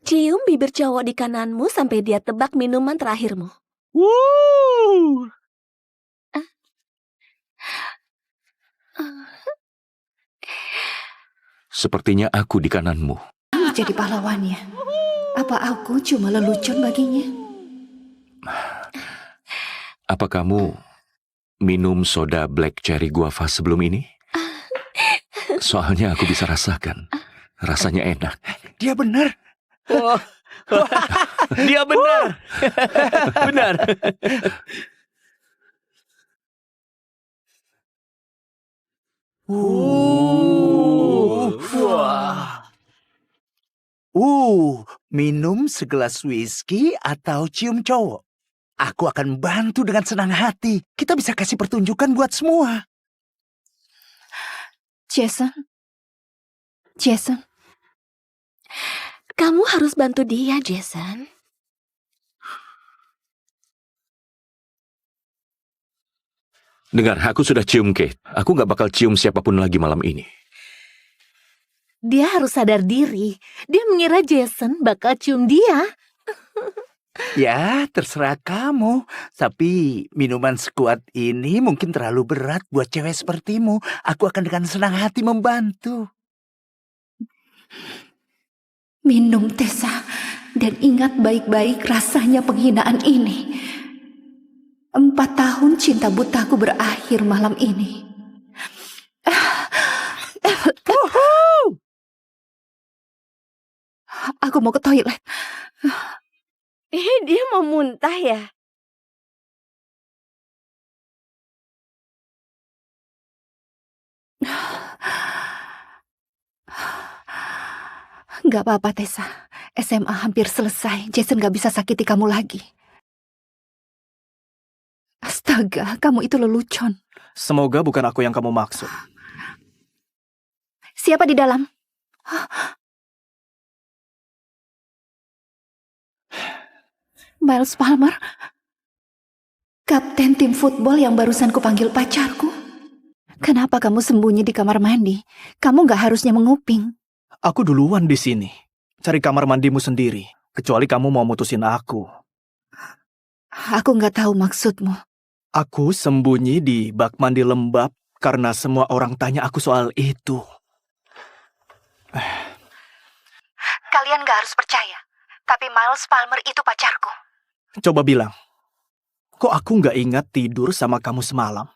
Cium bibir cowok di kananmu sampai dia tebak minuman terakhirmu. Woo! Sepertinya aku di kananmu. Jadi pahlawannya. Apa aku cuma lelucon baginya? Apa kamu minum soda black cherry guava sebelum ini? Soalnya aku bisa rasakan. Rasanya enak. Dia benar. Oh, dia benar. Benar. Wah. Minum segelas whisky atau cium cowok? Aku akan bantu dengan senang hati. Kita bisa kasih pertunjukan buat semua. Jason. Kamu harus bantu dia, Jason. Dengar, aku sudah cium Kate. Aku nggak bakal cium siapapun lagi malam ini. Dia harus sadar diri. Dia mengira Jason bakal cium dia. Ya, terserah kamu. Tapi minuman sekuat ini mungkin terlalu berat buat cewek sepertimu. Aku akan dengan senang hati membantu. Minum, Tessa. Dan ingat baik-baik rasanya penghinaan ini. 4 tahun cinta butaku berakhir malam ini. Aku mau ke toilet. Dia mau muntah ya? Gak apa-apa, Tessa. SMA hampir selesai. Jason gak bisa sakiti kamu lagi. Astaga, kamu itu lelucon. Semoga bukan aku yang kamu maksud. Siapa di dalam? Miles Palmer? Kapten tim football yang barusan kupanggil pacarku? Kenapa kamu sembunyi di kamar mandi? Kamu gak harusnya menguping. Aku duluan di sini. Cari kamar mandimu sendiri. Kecuali kamu mau mutusin aku. Aku gak tahu maksudmu. Aku sembunyi di bak mandi lembab karena semua orang tanya aku soal itu. Kalian gak harus percaya. Tapi Miles Palmer itu pacarku. Coba bilang, kok aku gak ingat tidur sama kamu semalam?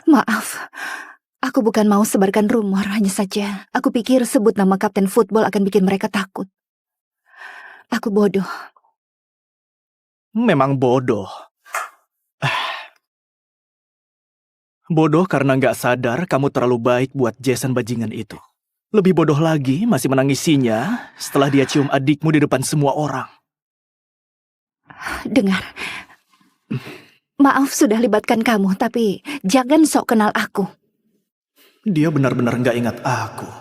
Maaf, aku bukan mau sebarkan rumor, hanya saja aku pikir sebut nama kapten football akan bikin mereka takut. Aku bodoh. Memang bodoh. Bodoh karena gak sadar kamu terlalu baik buat Jason bajingan itu. Lebih bodoh lagi masih menangisinya setelah dia cium adikmu di depan semua orang. Dengar, maaf sudah libatkan kamu, tapi jangan sok kenal aku. Dia benar-benar gak ingat aku.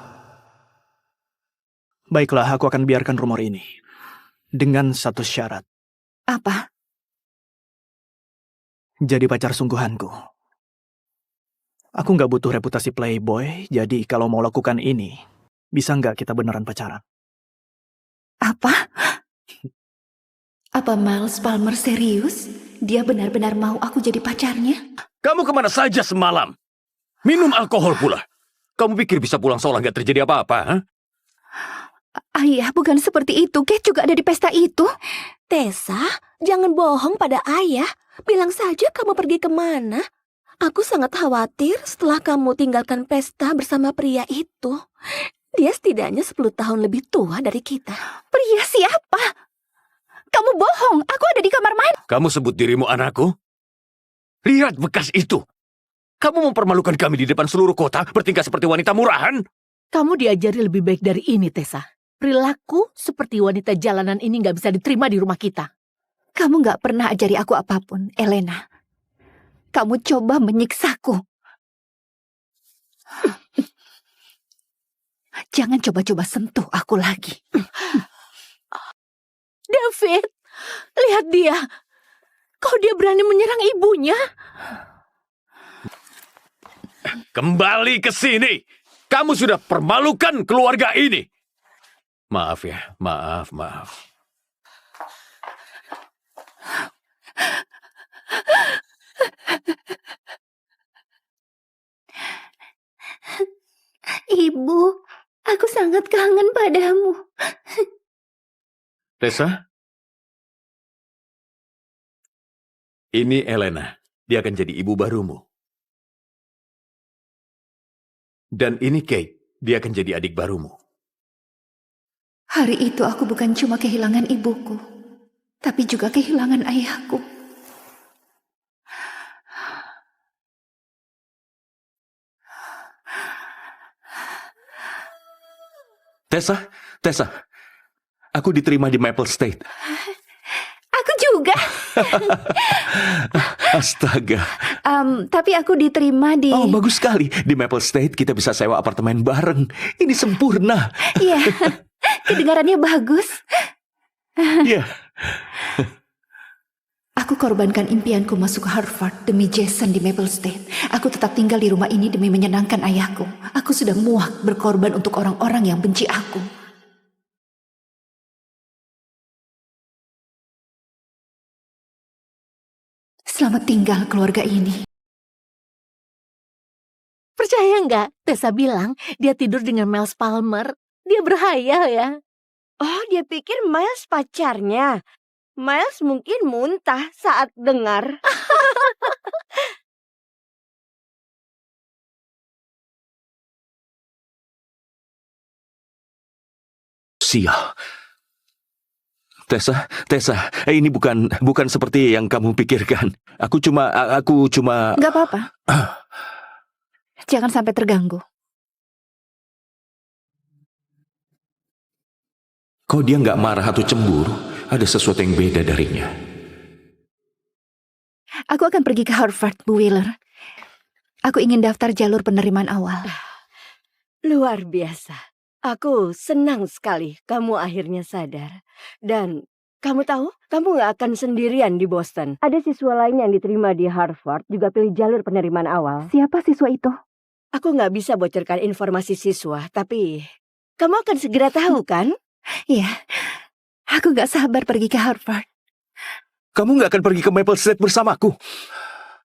Baiklah, aku akan biarkan rumor ini. Dengan satu syarat. Apa? Jadi pacar sungguhanku. Aku gak butuh reputasi playboy, jadi kalau mau lakukan ini, bisa gak kita beneran pacaran? Apa? Apa Miles Palmer serius? Dia benar-benar mau aku jadi pacarnya? Kamu kemana saja semalam? Minum alkohol pula. Kamu pikir bisa pulang seolah nggak terjadi apa-apa? Huh? Ayah, bukan seperti itu. Kate juga ada di pesta itu. Tessa, jangan bohong pada ayah. Bilang saja kamu pergi kemana. Aku sangat khawatir setelah kamu tinggalkan pesta bersama pria itu. Dia setidaknya 10 tahun lebih tua dari kita. Pria siapa? Kamu bohong. Aku ada di kamar mandi. Kamu sebut dirimu anakku? Lihat bekas itu. Kamu mempermalukan kami di depan seluruh kota, bertingkah seperti wanita murahan. Kamu diajari lebih baik dari ini, Tessa. Perilaku seperti wanita jalanan ini nggak bisa diterima di rumah kita. Kamu nggak pernah ajari aku apapun, Elena. Kamu coba menyiksaku. Jangan coba-coba sentuh aku lagi. David, lihat dia. Kok dia berani menyerang ibunya? Kembali ke sini. Kamu sudah permalukan keluarga ini. Maaf ya, maaf. Ibu, aku sangat kangen padamu. Tessa? Ini Elena. Dia akan jadi ibu barumu. Dan ini Kate. Dia akan jadi adik barumu. Hari itu aku bukan cuma kehilangan ibuku, tapi juga kehilangan ayahku. Tessa, aku diterima di Maple State. Aku juga. Astaga. Tapi aku diterima di... Oh, bagus sekali. Di Maple State kita bisa sewa apartemen bareng. Ini sempurna. Iya, kedengarannya bagus. Iya. Aku korbankan impianku masuk Harvard demi Jason di Maple State. Aku tetap tinggal di rumah ini demi menyenangkan ayahku. Aku sudah muak berkorban untuk orang-orang yang benci aku. Selamat tinggal keluarga ini. Percaya nggak? Tessa bilang dia tidur dengan Miles Palmer. Dia berhayal ya. Oh, dia pikir Miles pacarnya. Miles mungkin muntah saat dengar. Sial. Tessa, ini bukan seperti yang kamu pikirkan. Aku cuma... Gak apa-apa. Jangan sampai terganggu. Kok dia nggak marah atau cemburu? Ada sesuatu yang beda darinya. Aku akan pergi ke Harvard, Bu Wheeler. Aku ingin daftar jalur penerimaan awal. Luar biasa. Aku senang sekali kamu akhirnya sadar. Dan kamu tahu, kamu gak akan sendirian di Boston. Ada siswa lain yang diterima di Harvard juga pilih jalur penerimaan awal. Siapa siswa itu? Aku gak bisa bocorkan informasi siswa, tapi kamu akan segera tahu kan? Iya, aku gak sabar pergi ke Harvard. Kamu nggak akan pergi ke Maple State bersamaku?